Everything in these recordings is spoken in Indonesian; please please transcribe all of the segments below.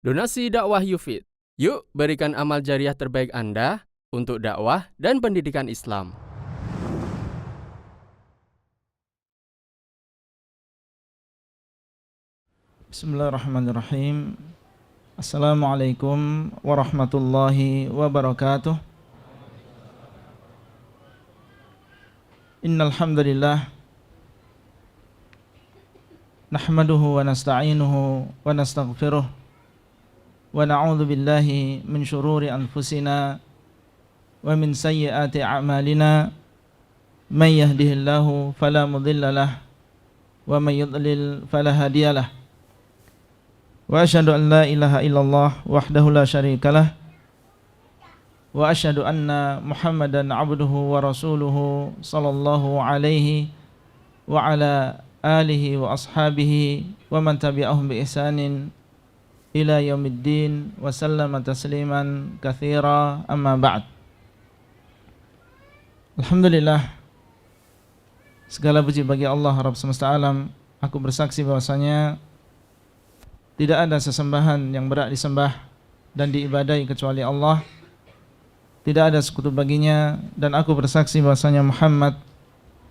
Donasi dakwah Yufid. Yuk berikan amal jariah terbaik Anda untuk dakwah dan pendidikan Islam. Bismillahirrahmanirrahim. Assalamualaikum warahmatullahi wabarakatuh. Innal hamdalillah nahmaduhu wa nasta'inuhu wa nastaghfiruh wa na'udzu billahi min shururi anfusina wa min sayyiati a'malina may yahdihillahu fala mudilla lahu wa may yudlil fala hadiyalah. Wa asyhadu an la ilaha illallah wahdahu la syarikalah wa asyhadu anna Muhammadan abduhu wa rasuluhu sallallahu alaihi wa ala alihi wa ashabihi wa man tabi'ahum bi ihsanin ila yaumiddin wa sallama tasliman katsira, amma ba'd. Alhamdulillah, segala puji bagi Allah Rabb semesta alam. Aku bersaksi bahwasanya tidak ada sesembahan yang berhak disembah dan diibadahi kecuali Allah. Tidak ada sekutu baginya, dan aku bersaksi bahwasanya Muhammad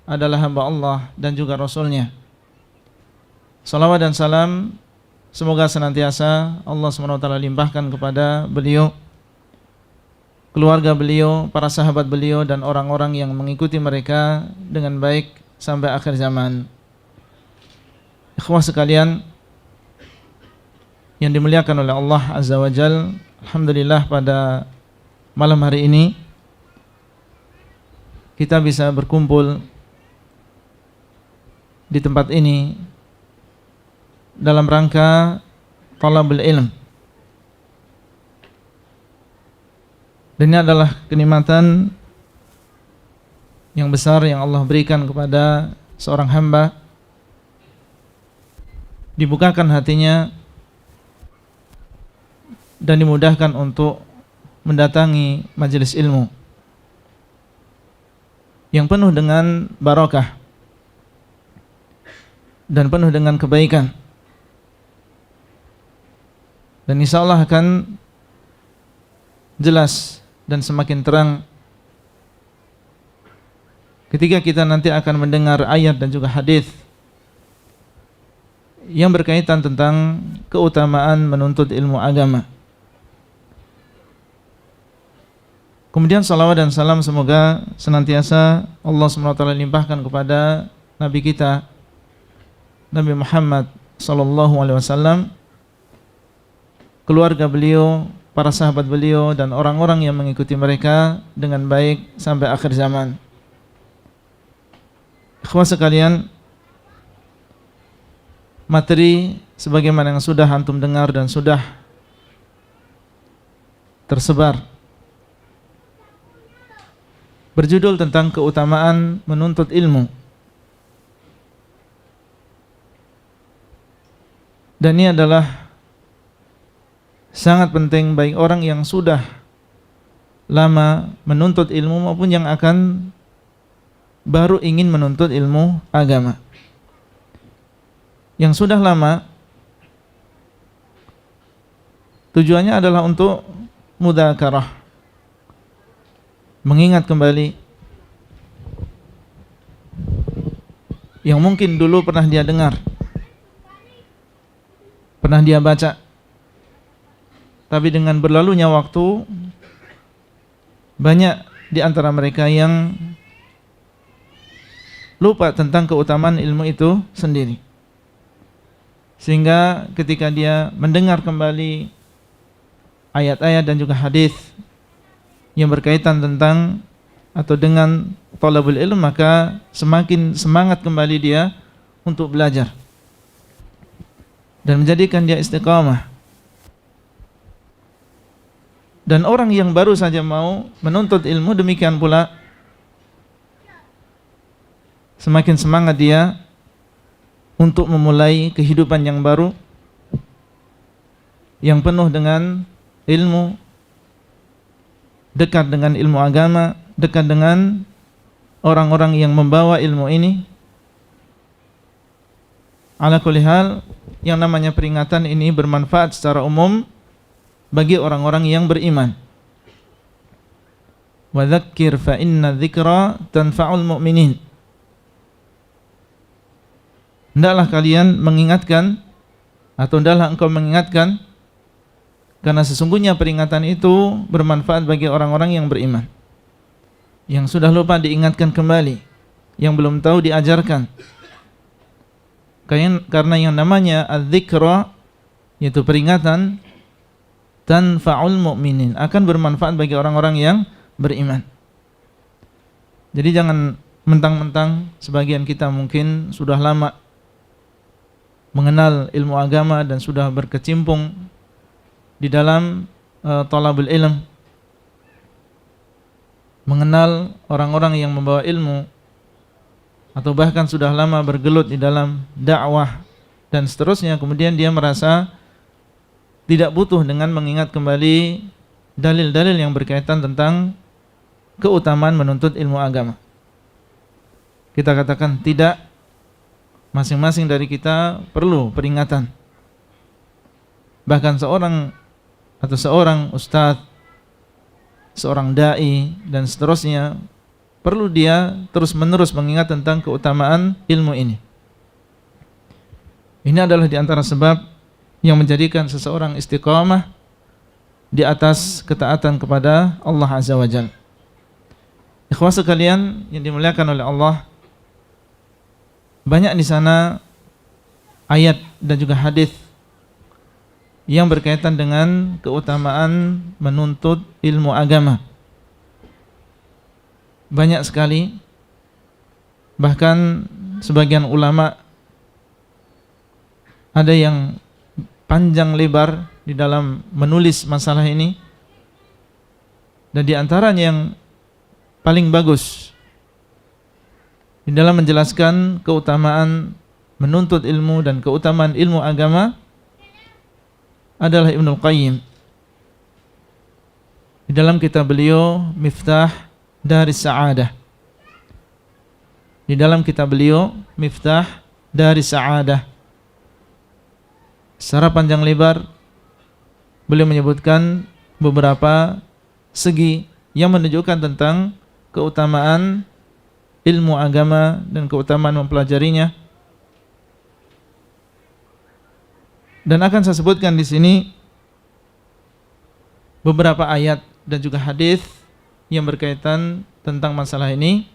adalah hamba Allah dan juga Rasulnya. Salawat dan salam semoga senantiasa Allah SWT limpahkan kepada beliau, keluarga beliau, para sahabat beliau, dan orang-orang yang mengikuti mereka dengan baik sampai akhir zaman. Ikhwah sekalian yang dimuliakan oleh Allah Azza wa Jal, alhamdulillah pada malam hari ini kita bisa berkumpul di tempat ini dalam rangka talabul ilm. Dan ini adalah kenikmatan yang besar yang Allah berikan kepada seorang hamba, dibukakan hatinya dan dimudahkan untuk mendatangi majelis ilmu yang penuh dengan barakah dan penuh dengan kebaikan. Dan insya Allah akan jelas dan semakin terang ketika kita nanti akan mendengar ayat dan juga hadis yang berkaitan tentang keutamaan menuntut ilmu agama. Kemudian salawat dan salam semoga senantiasa Allah SWT limpahkan kepada Nabi kita, Nabi Muhammad SAW, keluarga beliau, para sahabat beliau, dan orang-orang yang mengikuti mereka dengan baik sampai akhir zaman. Ikhwah sekalian, materi sebagaimana yang sudah antum dengar dan sudah tersebar berjudul tentang keutamaan menuntut ilmu. Dan ini adalah sangat penting bagi orang yang sudah lama menuntut ilmu maupun yang akan baru ingin menuntut ilmu agama. Yang sudah lama tujuannya adalah untuk mudzakarah, mengingat kembali yang mungkin dulu pernah dia dengar, pernah dia baca, tapi dengan berlalunya waktu banyak di antara mereka yang lupa tentang keutamaan ilmu itu sendiri. Sehingga ketika dia mendengar kembali ayat-ayat dan juga hadis yang berkaitan tentang atau dengan talabul ilm, maka semakin semangat kembali dia untuk belajar dan menjadikan dia istiqamah. Dan orang yang baru saja mau menuntut ilmu demikian pula semakin semangat dia untuk memulai kehidupan yang baru yang penuh dengan ilmu, dekat dengan ilmu agama, dekat dengan orang-orang yang membawa ilmu ini. Ala kulli hal, yang namanya peringatan ini bermanfaat secara umum bagi orang-orang yang beriman. Wa dzakir fa inna dzikra tanfa'ul mu'minin. Hendaklah kalian mengingatkan, atau hendaklah engkau mengingatkan, karena sesungguhnya peringatan itu bermanfaat bagi orang-orang yang beriman. Yang sudah lupa diingatkan kembali, yang belum tahu diajarkan. Karena yang namanya az-dzikra, yaitu peringatan, tanfa'ul mu'minin, akan bermanfaat bagi orang-orang yang beriman. Jadi jangan mentang-mentang sebagian kita mungkin sudah lama mengenal ilmu agama dan sudah berkecimpung di dalam thalabul ilm, mengenal orang-orang yang membawa ilmu, atau bahkan sudah lama bergelut di dalam dakwah dan seterusnya, kemudian dia merasa tidak butuh dengan mengingat kembali dalil-dalil yang berkaitan tentang keutamaan menuntut ilmu agama. Kita katakan tidak, masing-masing dari kita perlu peringatan. Bahkan seorang ustadz, seorang dai dan seterusnya, perlu dia terus-menerus mengingat tentang keutamaan ilmu ini. Ini adalah di antara sebab yang menjadikan seseorang istiqamah di atas ketaatan kepada Allah Azza wa Jalla. Ikhwah sekalian yang dimuliakan oleh Allah, banyak di sana ayat dan juga hadis yang berkaitan dengan keutamaan menuntut ilmu agama. Banyak sekali, bahkan sebagian ulama ada yang panjang lebar di dalam menulis masalah ini, dan di antaranya yang paling bagus di dalam menjelaskan keutamaan menuntut ilmu dan keutamaan ilmu agama adalah Ibnul Qayyim. Di dalam kitab beliau Miftah Daris Sa'adah. Di dalam kitab beliau Miftah Daris Sa'adah, secara panjang lebar beliau menyebutkan beberapa segi yang menunjukkan tentang keutamaan ilmu agama dan keutamaan mempelajarinya. Dan akan saya sebutkan di sini beberapa ayat dan juga hadis yang berkaitan tentang masalah ini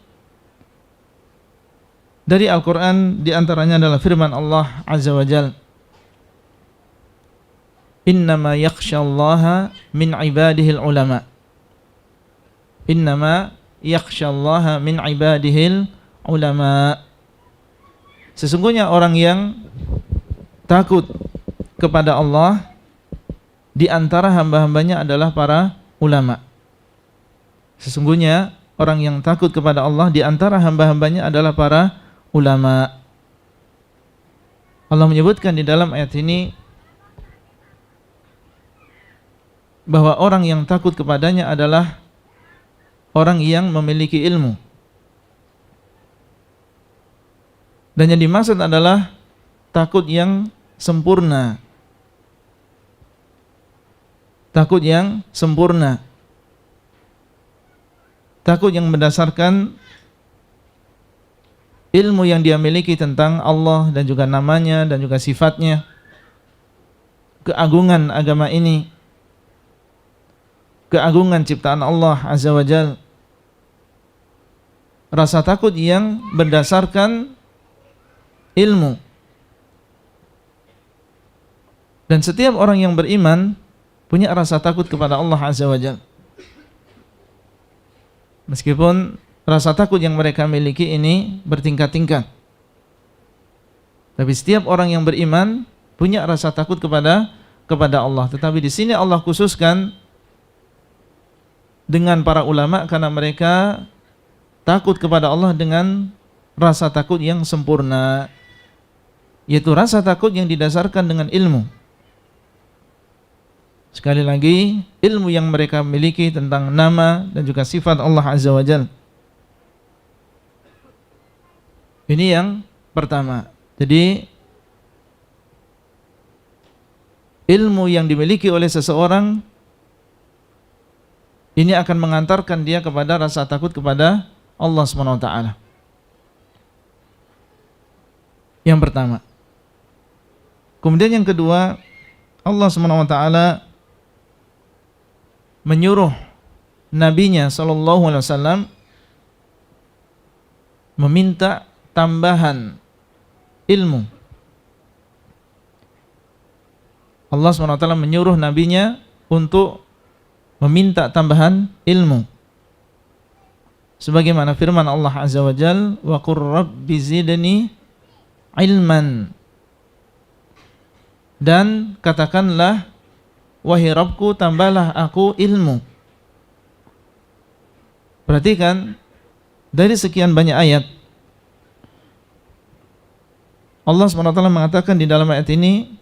dari Al-Quran. Di antaranya adalah firman Allah Azza wa Jalla, innama yakhshallaha min ibadihil ulama. Innama yakhshallaha min ibadihil ulama. Sesungguhnya orang yang takut kepada Allah di antara hamba-hambanya adalah para ulama. Sesungguhnya orang yang takut kepada Allah di antara hamba-hambanya adalah para ulama. Allah menyebutkan di dalam ayat ini bahwa orang yang takut kepadanya adalah orang yang memiliki ilmu. Dan yang dimaksud adalah takut yang sempurna. Takut yang sempurna. Takut yang berdasarkan ilmu yang dia miliki tentang Allah dan juga namanya dan juga sifatnya, keagungan agama ini, keagungan ciptaan Allah Azza wa Jalla. Rasa takut yang berdasarkan ilmu. Dan setiap orang yang beriman punya rasa takut kepada Allah Azza wa Jalla. Meskipun rasa takut yang mereka miliki ini bertingkat-tingkat, tapi setiap orang yang beriman punya rasa takut kepada Allah. Tetapi di sini Allah khususkan dengan para ulama karena mereka takut kepada Allah dengan rasa takut yang sempurna, yaitu rasa takut yang didasarkan dengan ilmu. Sekali lagi, ilmu yang mereka miliki tentang nama dan juga sifat Allah Azza wa Jalla. Ini yang pertama. Jadi ilmu yang dimiliki oleh seseorang Ini akan mengantarkan dia kepada rasa takut kepada Allah Subhanahu wa taala. Yang pertama. Kemudian yang kedua, Allah Subhanahu wa taala menyuruh nabinya sallallahu alaihi wasallam meminta tambahan ilmu. Allah SWT menyuruh nabinya untuk meminta tambahan ilmu. Sebagaimana firman Allah Azza wa Jal, wa qur rabbi zidni ilman. Dan katakanlah, wahai Rabbku, tambahlah aku ilmu. Perhatikan, dari sekian banyak ayat, Allah SWT mengatakan di dalam ayat ini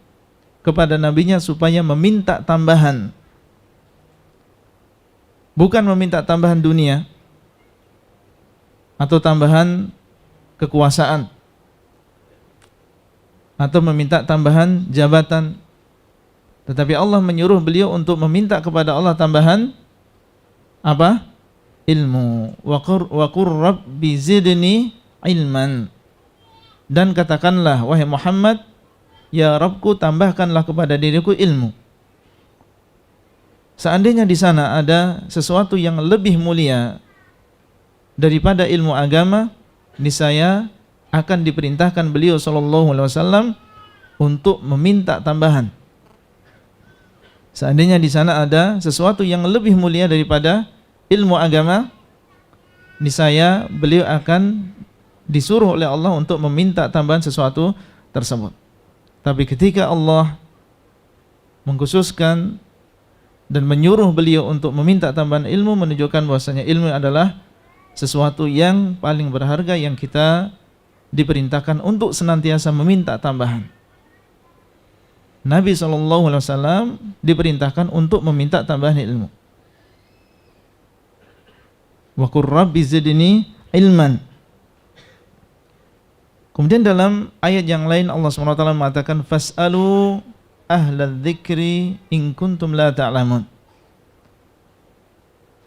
kepada nabinya supaya meminta tambahan. Bukan meminta tambahan dunia atau tambahan kekuasaan atau meminta tambahan jabatan, tetapi Allah menyuruh beliau untuk meminta kepada Allah tambahan apa? Ilmu. Wa qur rabbi zidni ilman. Dan katakanlah, wahai Muhammad, ya Rabbku, tambahkanlah kepada diriku ilmu. Seandainya di sana ada sesuatu yang lebih mulia daripada ilmu agama, niscaya akan diperintahkan beliau sallallahu alaihi wasallam untuk meminta tambahan. Seandainya di sana ada sesuatu yang lebih mulia daripada ilmu agama, niscaya beliau akan disuruh oleh Allah untuk meminta tambahan sesuatu tersebut. Tapi ketika Allah mengkhususkan dan menyuruh beliau untuk meminta tambahan ilmu, menunjukkan bahwasanya ilmu adalah sesuatu yang paling berharga yang kita diperintahkan untuk senantiasa meminta tambahan. Nabi SAW diperintahkan untuk meminta tambahan ilmu. Wa qur rabbi zidni ilman. Kemudian dalam ayat yang lain Allah SWT mengatakan fas'alu ahlal dzikri in kuntum la ta'lamun.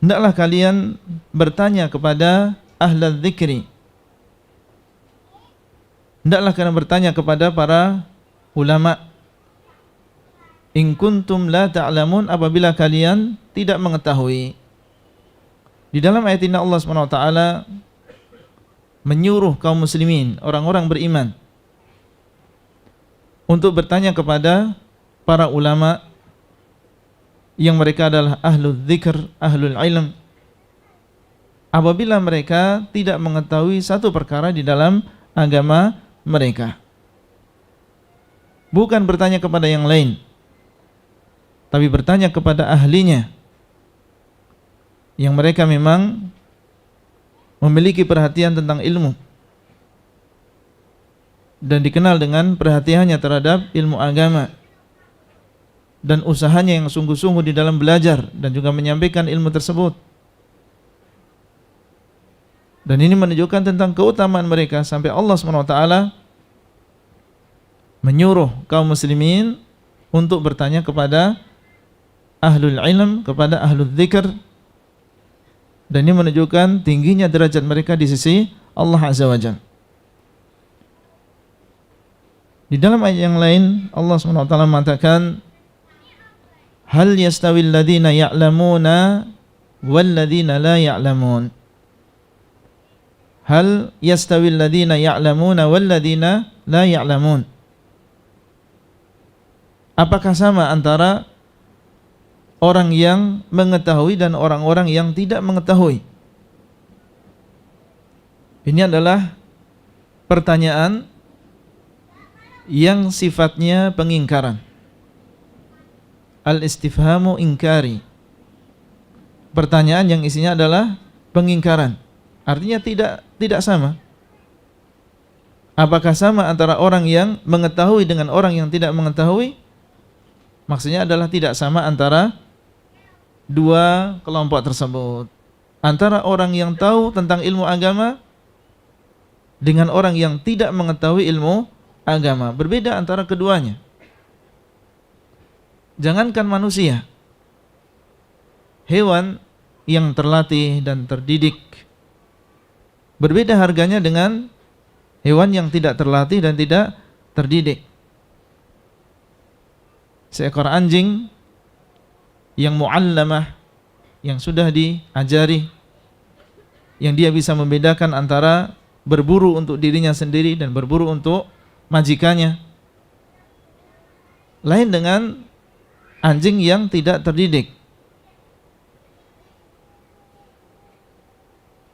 Hendaklah kalian bertanya kepada ahlal dzikri. Hendaklah kalian bertanya kepada para ulama. In kuntum la ta'lamun, apabila kalian tidak mengetahui. Di dalam ayat ini Allah SWT menyuruh kaum muslimin, orang-orang beriman, untuk bertanya kepada para ulama yang mereka adalah ahlul dzikr, ahlul ilm, apabila mereka tidak mengetahui satu perkara di dalam agama mereka. Bukan bertanya kepada yang lain, tapi bertanya kepada ahlinya, yang mereka memang memiliki perhatian tentang ilmu dan dikenal dengan perhatiannya terhadap ilmu agama dan usahanya yang sungguh-sungguh di dalam belajar dan juga menyampaikan ilmu tersebut. Dan ini menunjukkan tentang keutamaan mereka sampai Allah SWT menyuruh kaum muslimin untuk bertanya kepada ahlul ilm, kepada ahlul dzikr. Dan ini menunjukkan tingginya derajat mereka di sisi Allah Azza wa Jalla. Di dalam ayat yang lain Allah SWT mengatakan, hal yastawil ladhina ya'lamuna wal ladhina la ya'lamun. Hal yastawil ladhina ya'lamuna wal ladhina la ya'lamun. Apakah sama antara orang yang mengetahui dan orang-orang yang tidak mengetahui? Ini adalah pertanyaan yang sifatnya pengingkaran. Al-istifhamu inkari. Pertanyaan yang isinya adalah pengingkaran. Artinya tidak sama. Apakah sama antara orang yang mengetahui dengan orang yang tidak mengetahui? Maksudnya adalah tidak sama antara dua kelompok tersebut, antara orang yang tahu tentang ilmu agama dengan orang yang tidak mengetahui ilmu agama. Berbeda antara keduanya. Jangankan manusia, hewan yang terlatih dan terdidik. Berbeda harganya dengan hewan yang tidak terlatih dan tidak terdidik. Seekor anjing yang muallamah, yang sudah diajari, yang dia bisa membedakan antara berburu untuk dirinya sendiri dan berburu untuk majikannya, lain dengan anjing yang tidak terdidik.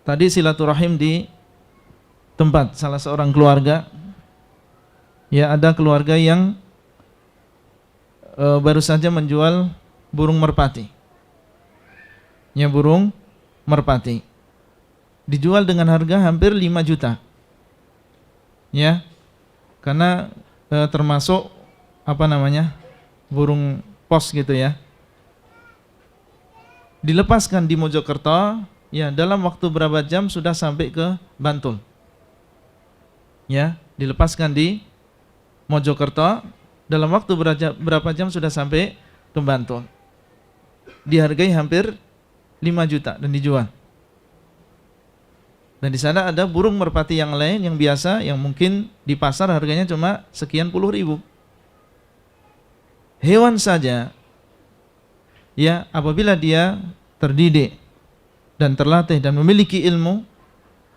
Tadi silaturahim di tempat salah seorang keluarga, ya, ada keluarga yang baru saja menjual burung merpati. Ya, burung merpati dijual dengan harga hampir 5 juta. Ya. Karena termasuk burung pos gitu ya. Dilepaskan di Mojokerto, ya, dalam waktu berapa jam sudah sampai ke Bantul. Ya, dilepaskan di Mojokerto, dalam waktu berapa jam sudah sampai ke Bantul. Dihargai hampir 5 juta dan dijual. Dan di sana ada burung merpati yang lain yang biasa, yang mungkin di pasar harganya cuma sekian puluh ribu. Hewan saja, ya, apabila dia terdidik dan terlatih dan memiliki ilmu,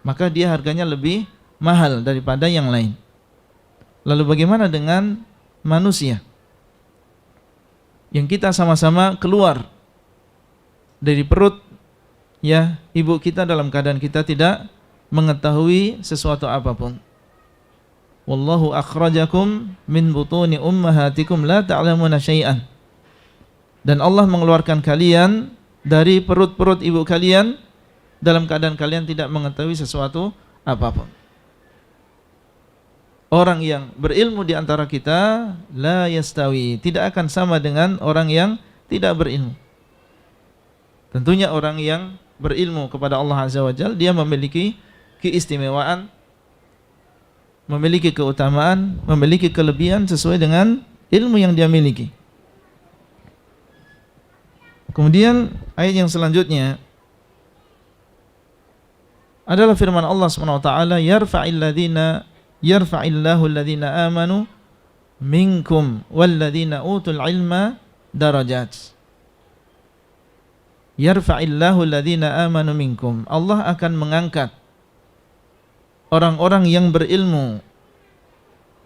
maka dia harganya lebih mahal daripada yang lain. Lalu bagaimana dengan manusia yang kita sama-sama keluar dari perut, ya, ibu kita dalam keadaan kita tidak mengetahui sesuatu apapun. Wallahu akhrajakum min butuni ummahatikum la ta'lamuna syai'an. Dan Allah mengeluarkan kalian dari perut-perut ibu kalian dalam keadaan kalian tidak mengetahui sesuatu apapun. Orang yang berilmu di antara kita la yastawi, tidak akan sama dengan orang yang tidak berilmu. Tentunya orang yang berilmu kepada Allah Azza wa Jalla, dia memiliki keistimewaan, memiliki keutamaan, memiliki kelebihan sesuai dengan ilmu yang dia miliki. Kemudian ayat yang selanjutnya adalah firman Allah Subhanahu wa taala, yarfa'illahu alladhina amanu minkum walladhina utul ilma darajat. Yarfa'illahu alladhina amanu minkum. Allah akan mengangkat orang-orang yang berilmu,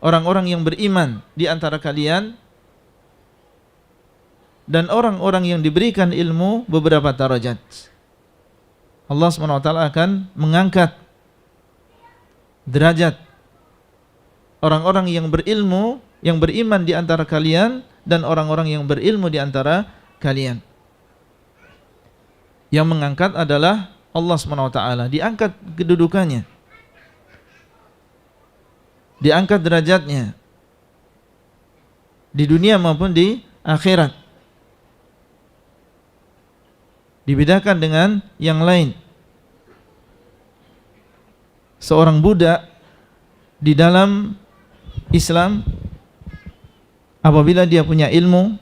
orang-orang yang beriman di antara kalian, dan orang-orang yang diberikan ilmu beberapa darajat. Allah SWT akan mengangkat derajat orang-orang yang berilmu, yang beriman di antara kalian, dan orang-orang yang berilmu di antara kalian. Yang mengangkat adalah Allah SWT. Diangkat kedudukannya, diangkat derajatnya di dunia maupun di akhirat, dibedakan dengan yang lain. Seorang budak di dalam Islam, apabila dia punya ilmu,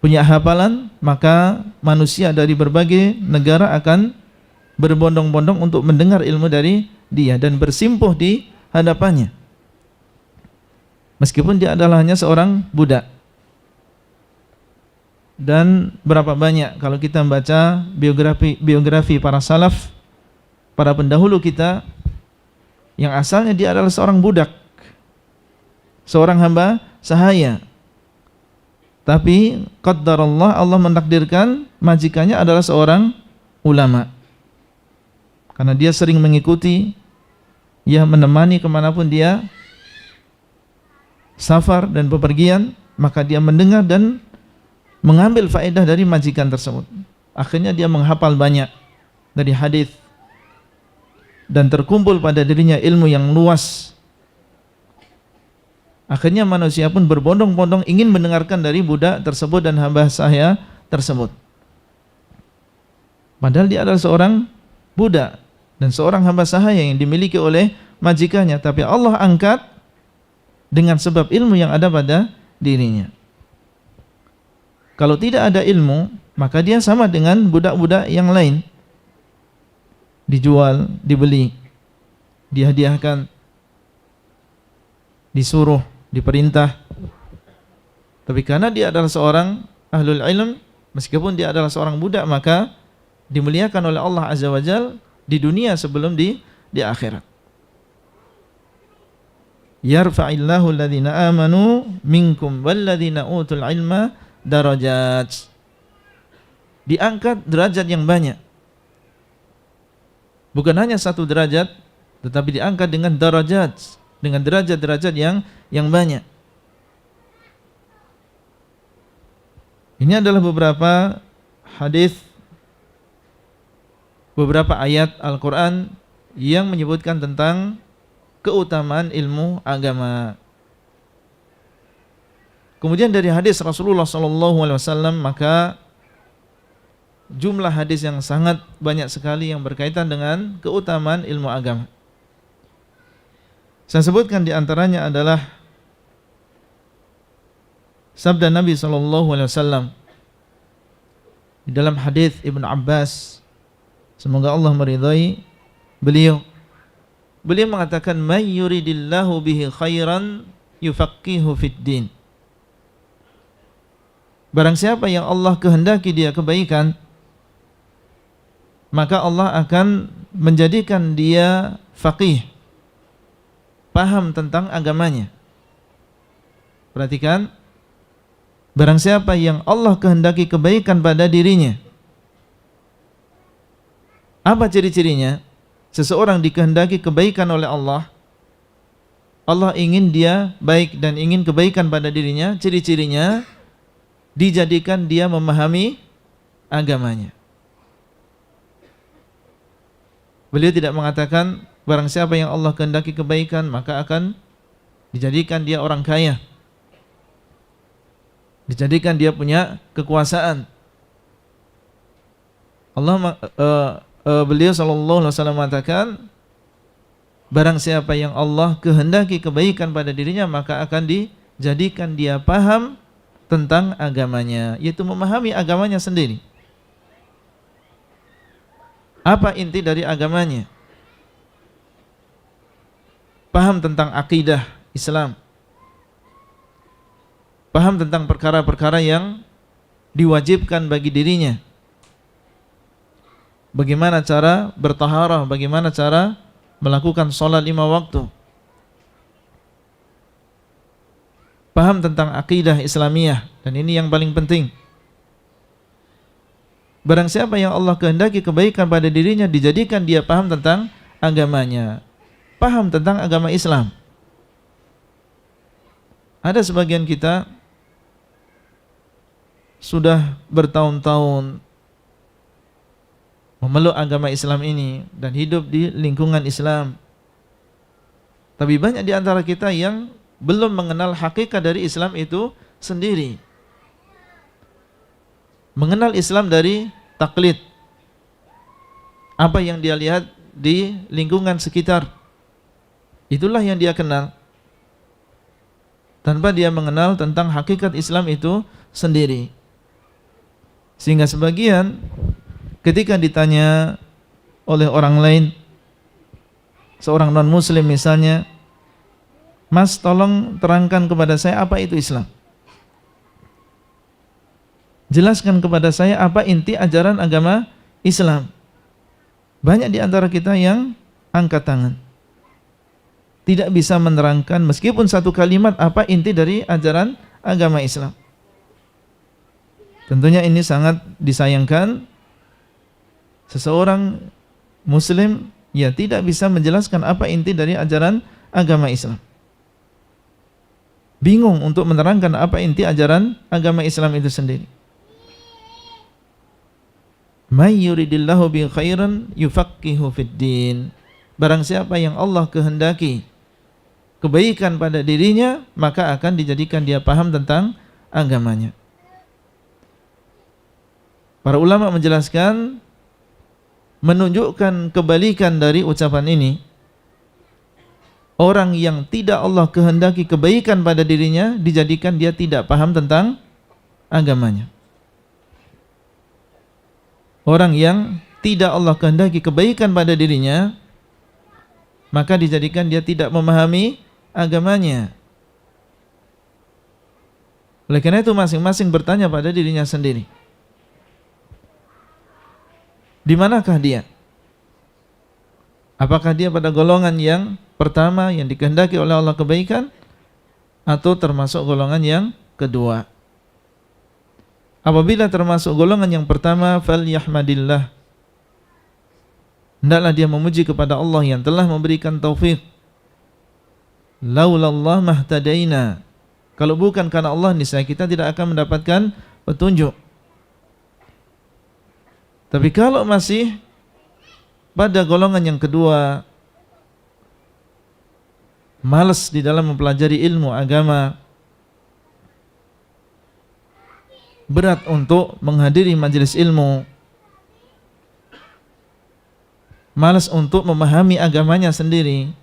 punya hafalan, maka manusia dari berbagai negara akan berbondong-bondong untuk mendengar ilmu dari dia dan bersimpuh di hadapannya, meskipun dia adalah hanya seorang budak. Dan berapa banyak kalau kita membaca biografi para salaf, para pendahulu kita, yang asalnya dia adalah seorang budak, seorang hamba sahaya, tapi qaddarallah, Allah mentakdirkan majikannya adalah seorang ulama. Karena dia sering mengikuti, ya, menemani kemanapun dia safar dan bepergian, maka dia mendengar dan mengambil faedah dari majikan tersebut. Akhirnya dia menghafal banyak dari hadis dan terkumpul pada dirinya ilmu yang luas. Akhirnya manusia pun berbondong-bondong ingin mendengarkan dari budak tersebut dan hamba sahaya tersebut. Padahal dia adalah seorang budak dan seorang hamba sahaya yang dimiliki oleh majikannya, tapi Allah angkat dengan sebab ilmu yang ada pada dirinya. Kalau tidak ada ilmu, maka dia sama dengan budak-budak yang lain. Dijual, dibeli, dihadiahkan, disuruh, diperintah. Tapi karena dia adalah seorang ahlul ilm, meskipun dia adalah seorang budak, maka dimuliakan oleh Allah Azza wa Jal di dunia sebelum di akhirat. Yarfa'illahu alladhina amanu minkum walladhina utul ilma darajat. Diangkat derajat yang banyak. Bukan hanya satu derajat, tetapi diangkat dengan darajat, dengan derajat-derajat yang banyak. Ini adalah beberapa hadis, beberapa ayat Al-Quran yang menyebutkan tentang keutamaan ilmu agama. Kemudian dari hadis Rasulullah SAW, maka jumlah hadis yang sangat banyak sekali yang berkaitan dengan keutamaan ilmu agama. Saya sebutkan di antaranya adalah sabda Nabi SAW di dalam hadis Ibnu Abbas, semoga Allah meridhai beliau. Beliau mengatakan, "May yuridillahu bihi khairan yufaqihu fid din." Barang siapa yang Allah kehendaki dia kebaikan, maka Allah akan menjadikan dia faqih, paham tentang agamanya. Perhatikan, barang siapa yang Allah kehendaki kebaikan pada dirinya, apa ciri-cirinya? Seseorang dikehendaki kebaikan oleh Allah, Allah ingin dia baik dan ingin kebaikan pada dirinya. Ciri-cirinya dijadikan dia memahami agamanya. Beliau tidak mengatakan barang siapa yang Allah kehendaki kebaikan maka akan dijadikan dia orang kaya, dijadikan dia punya kekuasaan. Beliau SAW mengatakan, barang siapa yang Allah kehendaki kebaikan pada dirinya maka akan dijadikan dia paham tentang agamanya, yaitu memahami agamanya sendiri. Apa inti dari agamanya? Paham tentang akidah Islam, paham tentang perkara-perkara yang diwajibkan bagi dirinya, bagaimana cara bertaharah, bagaimana cara melakukan sholat 5 waktu. Paham tentang akidah Islamiyah, dan ini yang paling penting. Barang siapa yang Allah kehendaki kebaikan pada dirinya, dijadikan dia paham tentang agamanya, paham tentang agama Islam. Ada sebagian kita sudah bertahun-tahun memeluk agama Islam ini dan hidup di lingkungan Islam, tapi banyak di antara kita yang belum mengenal hakikat dari Islam itu sendiri. Mengenal Islam dari taklid, apa yang dia lihat di lingkungan sekitar, itulah yang dia kenal, tanpa dia mengenal tentang hakikat Islam itu sendiri. Sehingga sebagian ketika ditanya oleh orang lain, seorang non-muslim misalnya, "Mas, tolong terangkan kepada saya apa itu Islam. Jelaskan kepada saya apa inti ajaran agama Islam." Banyak di antara kita yang angkat tangan, tidak bisa menerangkan meskipun satu kalimat apa inti dari ajaran agama Islam. Tentunya ini sangat disayangkan. Seseorang muslim ya tidak bisa menjelaskan apa inti dari ajaran agama Islam, bingung untuk menerangkan apa inti ajaran agama Islam itu sendiri. May yuridillahu bi khairan yufaqihu fid din. Barang siapa yang Allah kehendaki kebaikan pada dirinya, maka akan dijadikan dia paham tentang agamanya. Para ulama menjelaskan, menunjukkan kebalikan dari ucapan ini. Orang yang tidak Allah kehendaki kebaikan pada dirinya, dijadikan dia tidak paham tentang agamanya. orang yang tidak Allah kehendaki kebaikan pada dirinya, maka dijadikan dia tidak memahami agamanya. Oleh karena itu masing-masing bertanya pada dirinya sendiri, di manakah dia? Apakah dia pada golongan yang pertama yang dikehendaki oleh Allah kebaikan, atau termasuk golongan yang kedua? Apabila termasuk golongan yang pertama, falyahmadillah, hendaklah dia memuji kepada Allah yang telah memberikan taufik. Laulallah mahtadaina, kalau bukan karena Allah niscaya kita tidak akan mendapatkan petunjuk. Tapi kalau masih pada golongan yang kedua, malas di dalam mempelajari ilmu agama, berat untuk menghadiri majelis ilmu, malas untuk memahami agamanya sendiri,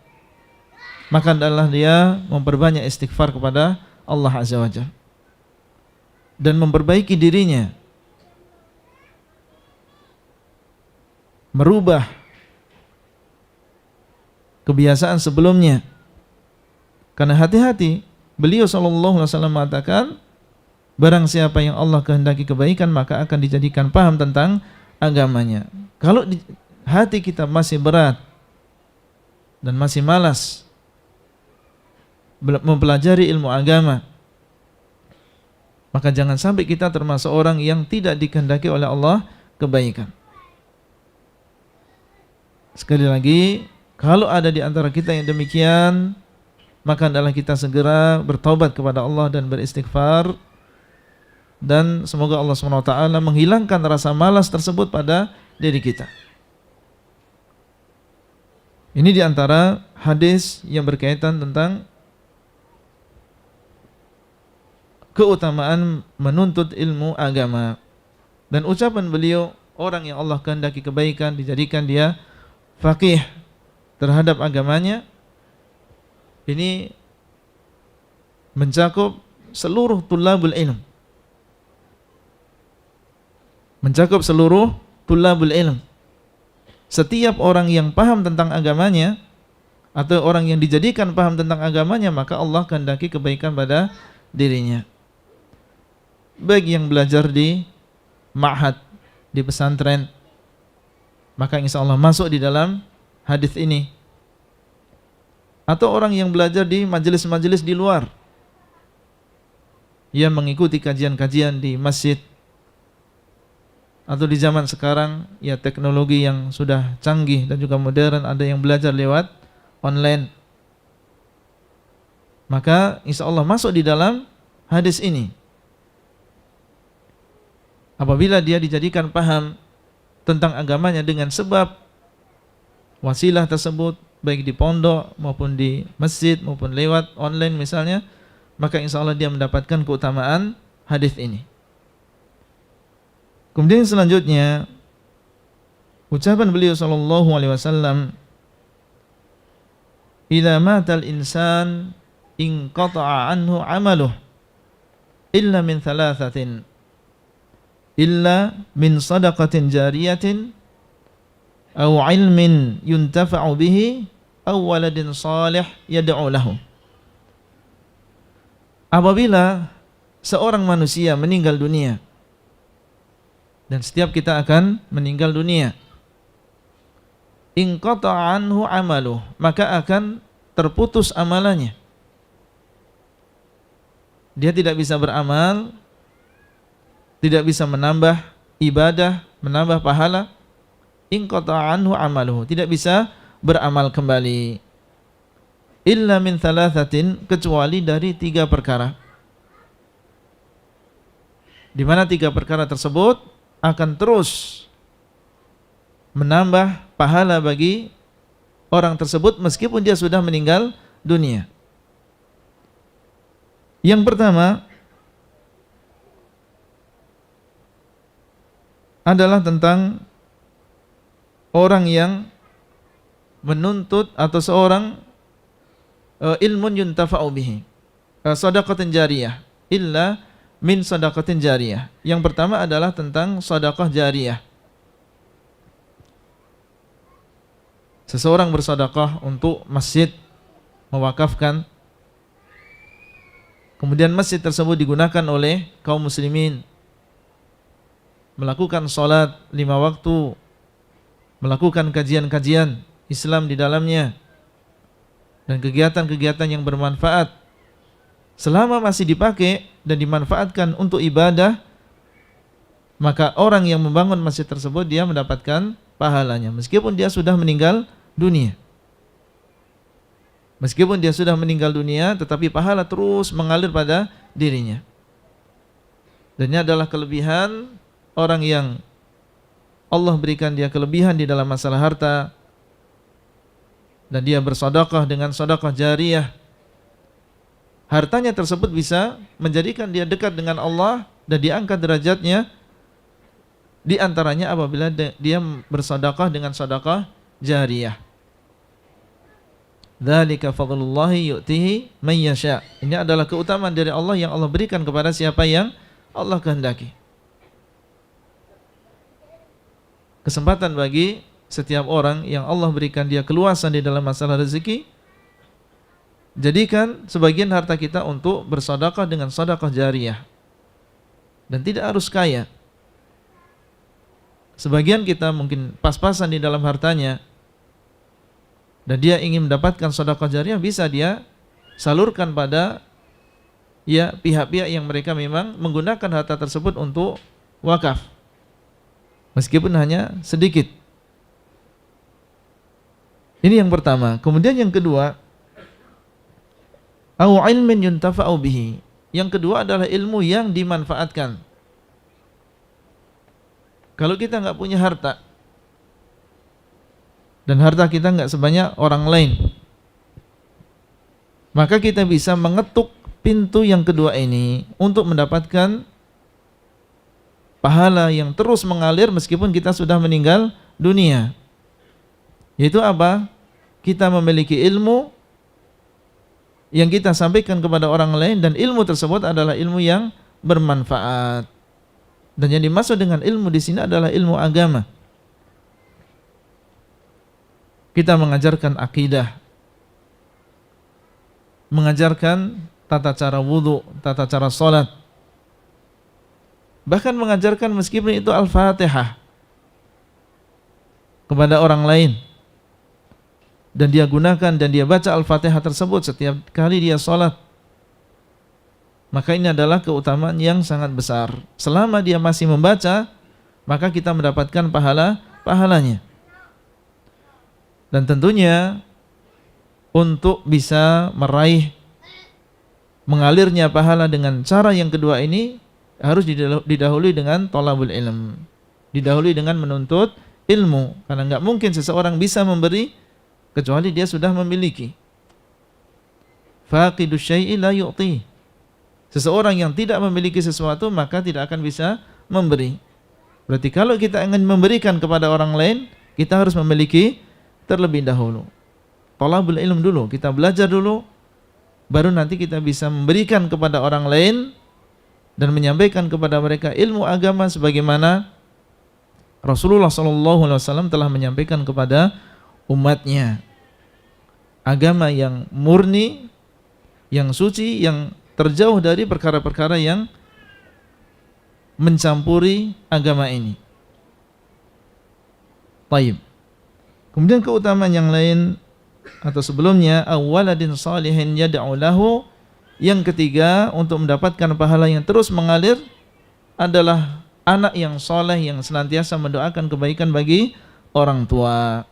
maka adalah dia memperbanyak istighfar kepada Allah Azza wa Jalla dan memperbaiki dirinya, merubah kebiasaan sebelumnya. Karena hati-hati, beliau sallallahu alaihi wasallam mengatakan, barang siapa yang Allah kehendaki kebaikan maka akan dijadikan paham tentang agamanya. Kalau hati kita masih berat dan masih malas mempelajari ilmu agama, maka jangan sampai kita termasuk orang yang tidak dikehendaki oleh Allah kebaikan. Sekali lagi, kalau ada di antara kita yang demikian, maka adalah kita segera bertaubat kepada Allah dan beristighfar, dan semoga Allah SWT menghilangkan rasa malas tersebut pada diri kita. Ini di antara hadis yang berkaitan tentang keutamaan menuntut ilmu agama. Dan ucapan beliau, orang yang Allah kehendaki kebaikan dijadikan dia faqih terhadap agamanya, ini mencakup seluruh tulabul ilm, mencakup seluruh tulabul ilm. Setiap orang yang paham tentang agamanya atau orang yang dijadikan paham tentang agamanya, maka Allah kehendaki kebaikan pada dirinya. Baik yang belajar di ma'had, di pesantren, maka insya Allah masuk di dalam hadis ini. Atau orang yang belajar di majelis-majelis di luar, yang mengikuti kajian-kajian di masjid, atau di zaman sekarang ya teknologi yang sudah canggih dan juga modern, ada yang belajar lewat online, maka insya Allah masuk di dalam hadis ini. Apabila dia dijadikan paham tentang agamanya dengan sebab wasilah tersebut, baik di pondok maupun di masjid maupun lewat online misalnya, maka insya Allah dia mendapatkan keutamaan hadis ini. Kemudian selanjutnya ucapan beliau sallallahu alaihi wasallam, "Idza matal insan inqata'a anhu 'amaluhu illa min thalathatin, illa min sadaqatin jariyatin aw 'ilmin yuntafa'u bihi aw waladin salih yad'u lahu." Apabila seorang manusia meninggal dunia, dan setiap kita akan meninggal dunia, inqata'a anhu 'amaluhu, maka akan terputus amalannya. Dia tidak bisa beramal, tidak bisa menambah ibadah, menambah pahala. Inqata'a anhu 'amaluhu, tidak bisa beramal kembali. Illa min thalathatin, kecuali dari 3 perkara. Di mana 3 perkara tersebut akan terus menambah pahala bagi orang tersebut meskipun dia sudah meninggal dunia. Yang pertama adalah tentang orang yang menuntut atau seorang ilmun yuntafa'u bihi, shadaqatin jariyah, illa min shadaqatin jariyah. Yang pertama adalah tentang sedekah jariyah, Seseorang bersedekah untuk masjid, mewakafkan, kemudian masjid tersebut digunakan oleh kaum muslimin, melakukan sholat 5 waktu, melakukan kajian-kajian Islam di dalamnya, dan kegiatan-kegiatan yang bermanfaat. Selama masih dipakai dan dimanfaatkan untuk ibadah, maka orang yang membangun masjid tersebut dia mendapatkan pahalanya meskipun dia sudah meninggal dunia. Meskipun dia sudah meninggal dunia, tetapi pahala terus mengalir pada dirinya. Dan ini adalah kelebihan orang yang Allah berikan dia kelebihan di dalam masalah harta, dan dia bersedekah dengan sedekah jariyah. Hartanya tersebut bisa menjadikan dia dekat dengan Allah dan diangkat derajatnya, di antaranya apabila dia bersedekah dengan sedekah jariyah. Dzalika fadlullahi yu'tihi man yasha. Ini adalah keutamaan dari Allah yang Allah berikan kepada siapa yang Allah kehendaki. Kesempatan bagi setiap orang yang Allah berikan dia keluasan di dalam masalah rezeki, jadikan sebagian harta kita untuk bersedekah dengan sedekah jariyah. Dan tidak harus kaya. Sebagian kita mungkin pas-pasan di dalam hartanya, dan dia ingin mendapatkan sedekah jariyah, bisa dia salurkan pada pihak-pihak yang mereka memang menggunakan harta tersebut untuk wakaf, meskipun hanya sedikit. Ini yang pertama. Kemudian yang kedua, au ilmin yuntafa'u bihi. Yang kedua adalah ilmu yang dimanfaatkan. Kalau kita nggak punya harta, dan harta kita nggak sebanyak orang lain, maka kita bisa mengetuk pintu yang kedua ini untuk mendapatkan pahala yang terus mengalir meskipun kita sudah meninggal dunia. Yaitu apa? Kita memiliki ilmu yang kita sampaikan kepada orang lain, dan ilmu tersebut adalah ilmu yang bermanfaat. Dan yang dimaksud dengan ilmu di sini adalah ilmu agama. Kita mengajarkan akidah, mengajarkan tata cara wudu, tata cara salat, bahkan mengajarkan meskipun itu Al-Fatihah kepada orang lain, dan dia gunakan dan dia baca Al-Fatihah tersebut setiap kali dia salat, maka ini adalah keutamaan yang sangat besar. Selama dia masih membaca, maka kita mendapatkan pahalanya. Dan tentunya untuk bisa meraih mengalirnya pahala dengan cara yang kedua ini harus didahului dengan thalabul ilm, didahului dengan menuntut ilmu, karena enggak mungkin seseorang bisa memberi kecuali dia sudah memiliki. Faqidus syai'i la yu'ti. Seseorang yang tidak memiliki sesuatu maka tidak akan bisa memberi. Berarti kalau kita ingin memberikan kepada orang lain, kita harus memiliki terlebih dahulu. Thalabul ilm dulu, kita belajar dulu, baru nanti kita bisa memberikan kepada orang lain dan menyampaikan kepada mereka ilmu agama sebagaimana Rasulullah SAW telah menyampaikan kepada umatnya. Agama yang murni, yang suci, yang terjauh dari perkara-perkara yang mencampuri agama ini. Baik. Kemudian keutamaan yang lain atau sebelumnya, awaladin salihin yad'u lahu. Yang ketiga, untuk mendapatkan pahala yang terus mengalir adalah anak yang soleh yang senantiasa mendoakan kebaikan bagi orang tua.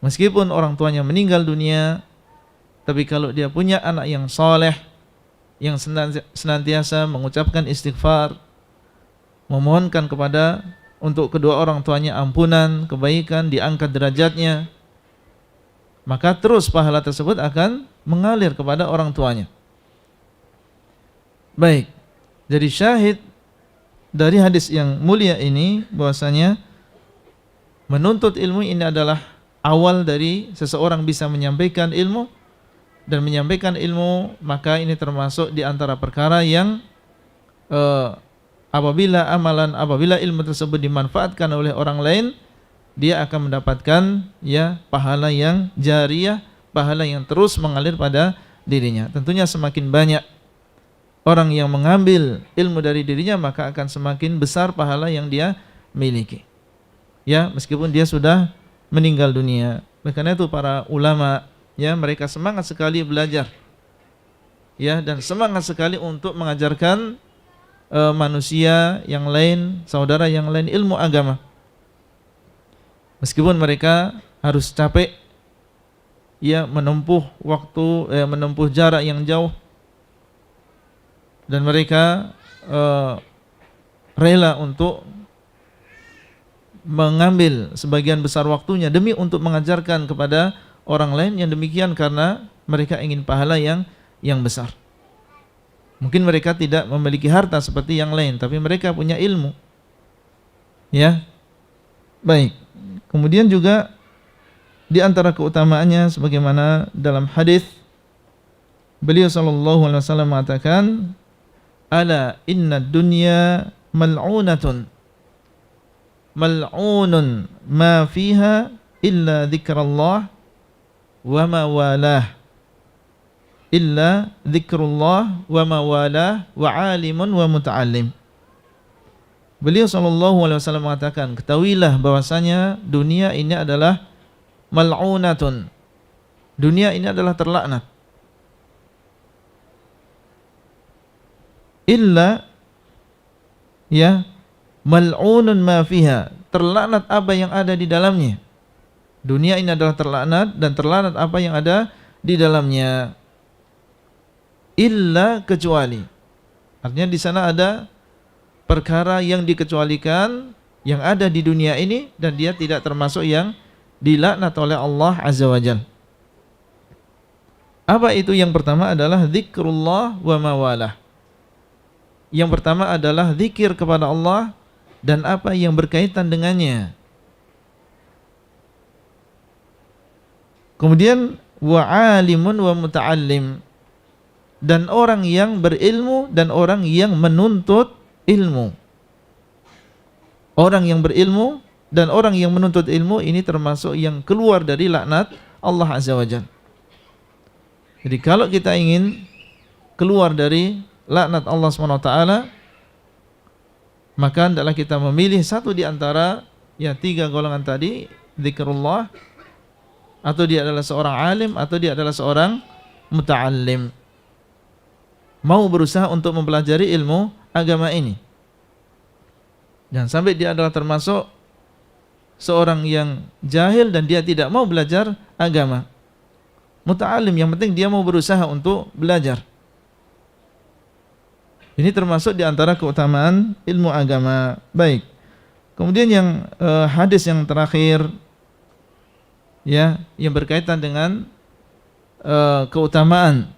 Meskipun orang tuanya meninggal dunia, tapi kalau dia punya anak yang soleh yang senantiasa mengucapkan istighfar, memohonkan kepada untuk kedua orang tuanya ampunan, kebaikan, diangkat derajatnya, maka terus pahala tersebut akan mengalir kepada orang tuanya. Baik, jadi syahid dari hadis yang mulia ini bahwasanya menuntut ilmu ini adalah awal dari seseorang bisa menyampaikan ilmu, dan menyampaikan ilmu maka ini termasuk di antara perkara yang apabila ilmu tersebut dimanfaatkan oleh orang lain, dia akan mendapatkan ya pahala yang jariyah, pahala yang terus mengalir pada dirinya. Tentunya semakin banyak orang yang mengambil ilmu dari dirinya, maka akan semakin besar pahala yang dia miliki. Ya, meskipun dia sudah meninggal dunia. Oleh karena itu para ulama ya mereka semangat sekali belajar. Ya, dan semangat sekali untuk mengajarkan manusia yang lain, saudara yang lain ilmu agama. Meskipun mereka harus capek ya menempuh waktu menempuh jarak yang jauh, dan mereka rela untuk mengambil sebagian besar waktunya demi untuk mengajarkan kepada orang lain, yang demikian karena mereka ingin pahala yang besar. Mungkin mereka tidak memiliki harta seperti yang lain, tapi mereka punya ilmu. Ya. Baik. Kemudian juga di antara keutamaannya sebagaimana dalam hadis beliau sallallahu alaihi wasallam mengatakan, ala inna dunya mal'unatun mal'unun ma fiha illa dzikrullah wa ma walah, illa dzikrullah wa ma walah wa alimun wa muta'allim. Beliau sallallahu alaihi wasallam mengatakan, ketahuilah bahwasanya dunia ini adalah mal'unatun, dunia ini adalah terlaknat, illa ya mal'unun ma fiha, terlaknat apa yang ada di dalamnya. Dunia ini adalah terlaknat dan terlaknat apa yang ada di dalamnya. Illa, kecuali. Artinya di sana ada perkara yang dikecualikan yang ada di dunia ini, dan dia tidak termasuk yang dilaknat oleh Allah Azza wa Jalla. Apa itu? Yang pertama adalah zikrullah wa mawalah. Yang pertama adalah zikir kepada Allah dan apa yang berkaitan dengannya. Kemudian wa alimun wa muta'allim, dan orang yang berilmu dan orang yang menuntut ilmu. Orang yang berilmu dan orang yang menuntut ilmu ini termasuk yang keluar dari laknat Allah Azza wa Jalla. Jadi kalau kita ingin keluar dari laknat Allah SWT, maka hendaklah kita memilih satu di antara ya tiga golongan tadi, zikrullah, atau dia adalah seorang alim, atau dia adalah seorang muta'allim, mau berusaha untuk mempelajari ilmu agama ini. Jangan sampai dia adalah termasuk seorang yang jahil dan dia tidak mau belajar agama. Muta'allim, yang penting dia mau berusaha untuk belajar. Ini termasuk di antara keutamaan ilmu agama. Baik. Kemudian yang hadis yang terakhir ya, yang berkaitan dengan keutamaan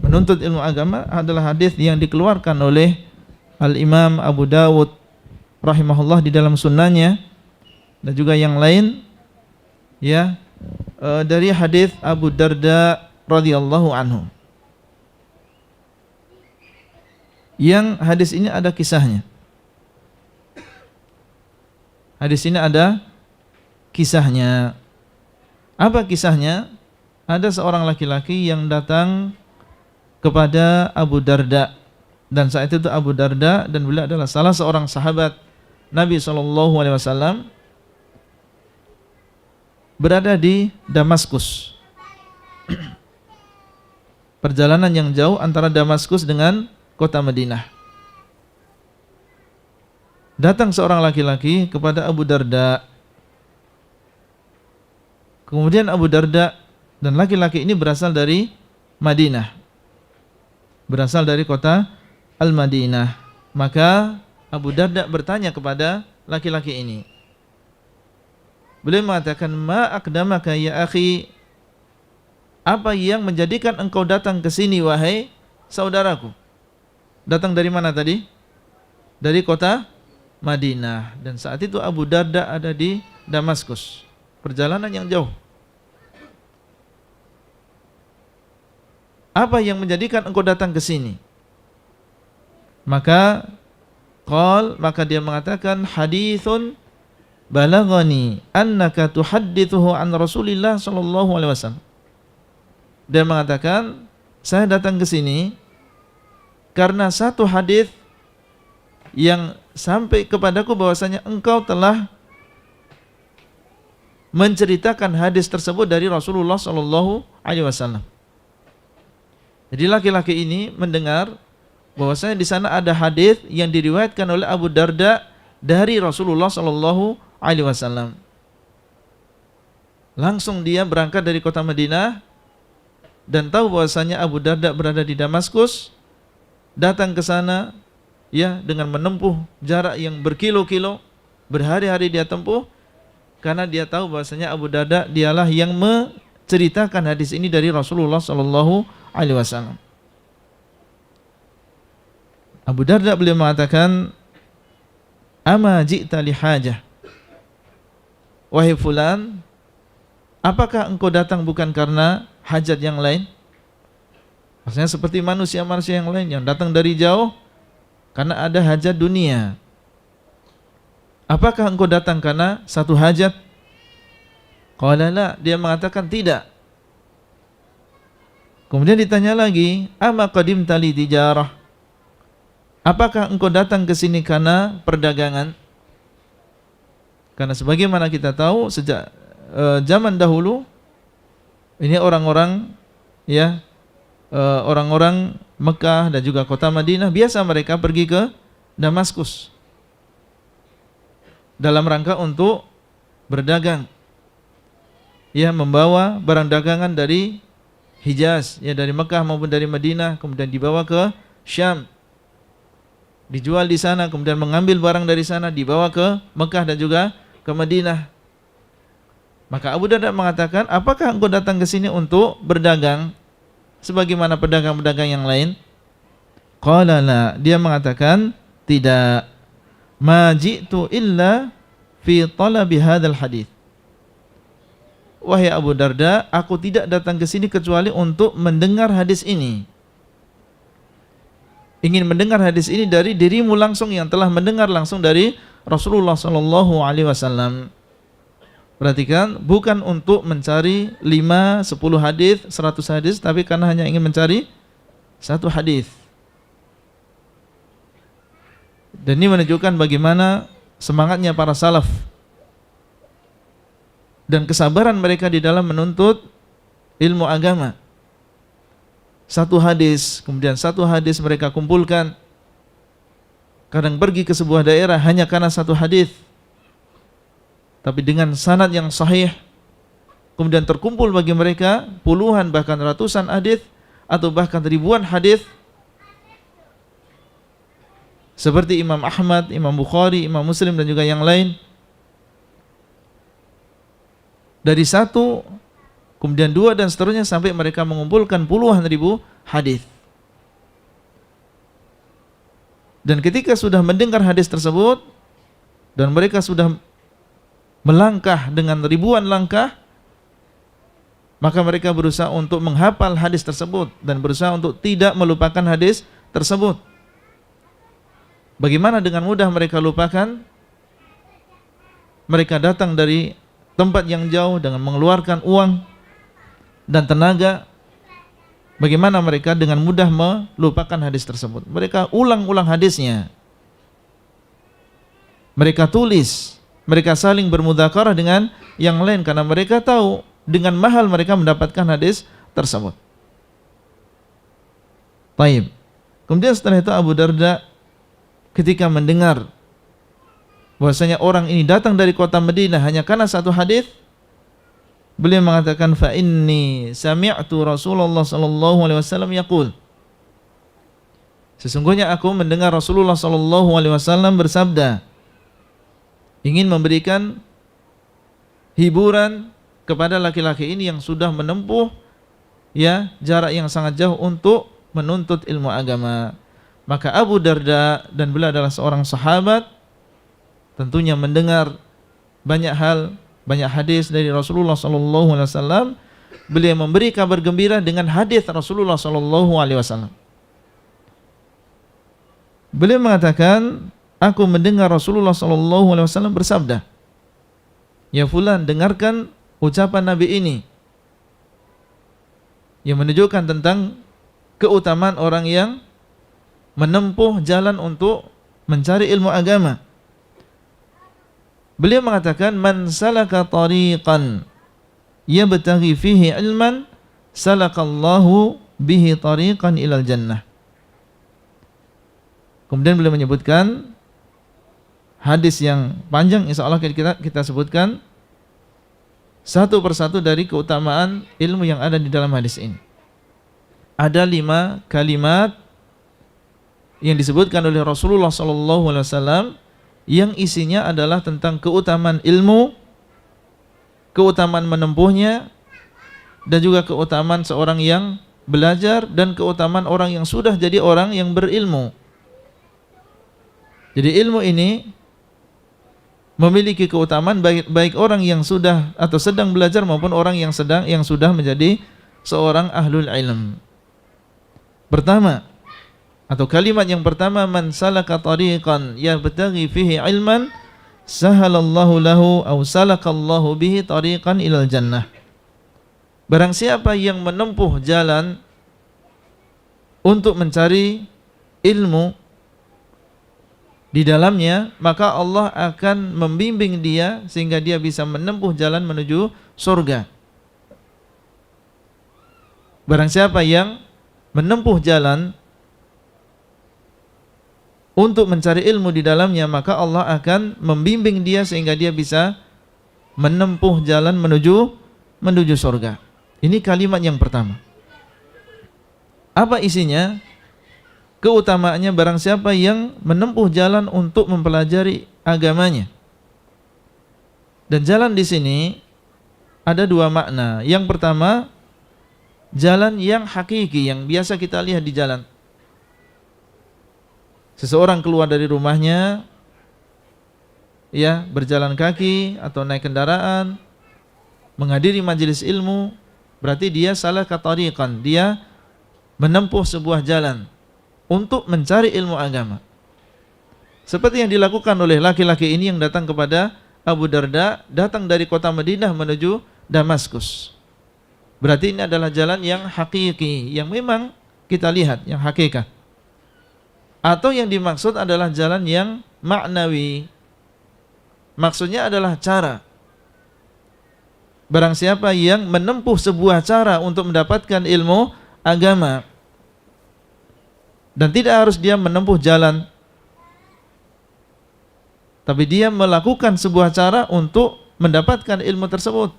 menuntut ilmu agama adalah hadis yang dikeluarkan oleh Al-Imam Abu Dawud rahimahullah di dalam sunnahnya, dan juga yang lain ya, dari hadis Abu Darda radhiyallahu anhu. Yang hadis ini ada kisahnya. Hadis ini ada kisahnya. Apa kisahnya? Ada seorang laki-laki yang datang kepada Abu Darda, dan saat itu Abu Darda dan beliau adalah salah seorang sahabat Nabi SAW, berada di Damaskus. Perjalanan yang jauh antara Damaskus dengan kota Madinah. Datang seorang laki-laki kepada Abu Darda. Kemudian Abu Darda dan laki-laki ini berasal dari Madinah, berasal dari kota Al-Madinah. Maka Abu Darda bertanya kepada laki-laki ini. Beliau mengatakan, ma aqdamaka ya akhi, apa yang menjadikan engkau datang ke sini wahai saudaraku? Datang dari mana tadi? Dari kota Madinah. Dan saat itu Abu Darda ada di Damaskus, perjalanan yang jauh. Apa yang menjadikan engkau datang ke sini? Maka dia mengatakan, hadithun balaghani annaka tuhaddithuhu an Rasulillah sallallahu alaihi wasallam. Dia mengatakan, saya datang ke sini karena satu hadis yang sampai kepadaku bahwasanya engkau telah menceritakan hadis tersebut dari Rasulullah sallallahu alaihi wasallam. Jadi laki-laki ini mendengar bahwasanya di sana ada hadis yang diriwayatkan oleh Abu Darda dari Rasulullah sallallahu alaihi wasallam. Langsung dia berangkat dari kota Madinah dan tahu bahwasanya Abu Darda berada di Damaskus, datang ke sana ya dengan menempuh jarak yang berkilo-kilo, berhari-hari dia tempuh karena dia tahu bahwasanya Abu Darda dialah yang menceritakan hadis ini dari Rasulullah sallallahu alaihi wasallam. Abu Darda beliau mengatakan, "Ama ji'ta li hajah?" Wahai fulan, apakah engkau datang bukan karena hajat yang lain? Maksudnya seperti manusia-manusia yang lain yang datang dari jauh karena ada hajat dunia. Apakah engkau datang karena satu hajat? Qala la, dia mengatakan tidak. Kemudian ditanya lagi, ama qadimta li tijarah? Apakah engkau datang ke sini karena perdagangan? Karena sebagaimana kita tahu sejak zaman dahulu ini orang-orang ya orang-orang Mekah dan juga kota Madinah biasa mereka pergi ke Damaskus dalam rangka untuk berdagang, ya, membawa barang dagangan dari Hijaz, ya, dari Mekah maupun dari Madinah, kemudian dibawa ke Syam, dijual di sana, kemudian mengambil barang dari sana dibawa ke Mekah dan juga ke Madinah. Maka Abu Darda mengatakan, apakah engkau datang ke sini untuk berdagang sebagaimana pedagang-pedagang yang lain? Qala la, dia mengatakan tidak. Ma ji'tu illa fi talabi hadzal hadits. Wahai Abu Darda, aku tidak datang ke sini kecuali untuk mendengar hadis ini. Ingin mendengar hadis ini dari dirimu langsung yang telah mendengar langsung dari Rasulullah sallallahu alaihi wasallam. Perhatikan, bukan untuk mencari 5, 10 hadis, 100 hadis, tapi karena hanya ingin mencari satu hadis. Dan ini menunjukkan bagaimana semangatnya para salaf dan kesabaran mereka di dalam menuntut ilmu agama. Satu hadis, kemudian satu hadis mereka kumpulkan. Kadang pergi ke sebuah daerah hanya karena satu hadis, tapi dengan sanad yang sahih. Kemudian terkumpul bagi mereka puluhan bahkan ratusan hadis atau bahkan ribuan hadis. Seperti Imam Ahmad, Imam Bukhari, Imam Muslim dan juga yang lain. Dari satu, kemudian dua dan seterusnya sampai mereka mengumpulkan puluhan ribu hadis. Dan ketika sudah mendengar hadis tersebut dan mereka sudah melangkah dengan ribuan langkah, maka mereka berusaha untuk menghafal hadis tersebut dan berusaha untuk tidak melupakan hadis tersebut. Bagaimana dengan mudah mereka lupakan? Mereka datang dari tempat yang jauh dengan mengeluarkan uang dan tenaga. Bagaimana mereka dengan mudah melupakan hadis tersebut? Mereka ulang-ulang hadisnya. Mereka tulis, mereka saling bermudzakarah dengan yang lain karena mereka tahu dengan mahal mereka mendapatkan hadis tersebut. Baik. Kemudian setelah itu Abu Darda ketika mendengar bahwasanya orang ini datang dari kota Madinah hanya karena satu hadis, beliau mengatakan, fa inni sami'tu Rasulullah sallallahu alaihi wasallam yaqul, sesungguhnya aku mendengar Rasulullah sallallahu alaihi wasallam bersabda, ingin memberikan hiburan kepada laki-laki ini yang sudah menempuh ya jarak yang sangat jauh untuk menuntut ilmu agama. Maka Abu Darda, dan beliau adalah seorang sahabat, tentunya mendengar banyak hal, banyak hadis dari Rasulullah sallallahu alaihi wasallam. Beliau memberi kabar gembira dengan hadis Rasulullah sallallahu alaihi wasallam. Beliau mengatakan, aku mendengar Rasulullah sallallahu alaihi wasallam bersabda. Ya fulan, dengarkan ucapan Nabi ini yang menunjukkan tentang keutamaan orang yang menempuh jalan untuk mencari ilmu agama. Beliau mengatakan, man salaka tariqan yabtaghi fihi ilman salakallahu bihi tariqan ilal jannah. Kemudian beliau menyebutkan hadis yang panjang, insya Allah kita sebutkan satu persatu dari keutamaan ilmu yang ada di dalam hadis ini. Ada 5 kalimat yang disebutkan oleh Rasulullah SAW yang isinya adalah tentang keutamaan ilmu, keutamaan menempuhnya, dan juga keutamaan seorang yang belajar, dan keutamaan orang yang sudah jadi orang yang berilmu. Jadi ilmu ini memiliki keutamaan baik orang yang sudah atau sedang belajar maupun orang yang sudah menjadi seorang ahlul ilm. Pertama, atau kalimat yang pertama, man salaka tariqan yabtaghi fihi ilman sahalallahu lahu aw salakallahu bihi tariqan ilal jannah. Barang siapa yang menempuh jalan untuk mencari ilmu di dalamnya, maka Allah akan membimbing dia sehingga dia bisa menempuh jalan menuju surga. Barang siapa yang menempuh jalan untuk mencari ilmu di dalamnya, maka Allah akan membimbing dia sehingga dia bisa menempuh jalan menuju surga. Ini kalimat yang pertama. Apa isinya? Keutamaannya barang siapa yang menempuh jalan untuk mempelajari agamanya. Dan jalan di sini ada 2 makna. Yang pertama, jalan yang hakiki, yang biasa kita lihat di jalan. Seseorang keluar dari rumahnya, ya, berjalan kaki atau naik kendaraan, menghadiri majelis ilmu, berarti dia salaka tariqan, dia menempuh sebuah jalan untuk mencari ilmu agama. Seperti yang dilakukan oleh laki-laki ini yang datang kepada Abu Darda, datang dari kota Madinah menuju Damaskus. Berarti ini adalah jalan yang hakiki, yang memang kita lihat, yang hakikat. Atau yang dimaksud adalah jalan yang maknawi. Maksudnya adalah cara. Barang siapa yang menempuh sebuah cara untuk mendapatkan ilmu agama, dan tidak harus dia menempuh jalan, tapi dia melakukan sebuah cara untuk mendapatkan ilmu tersebut.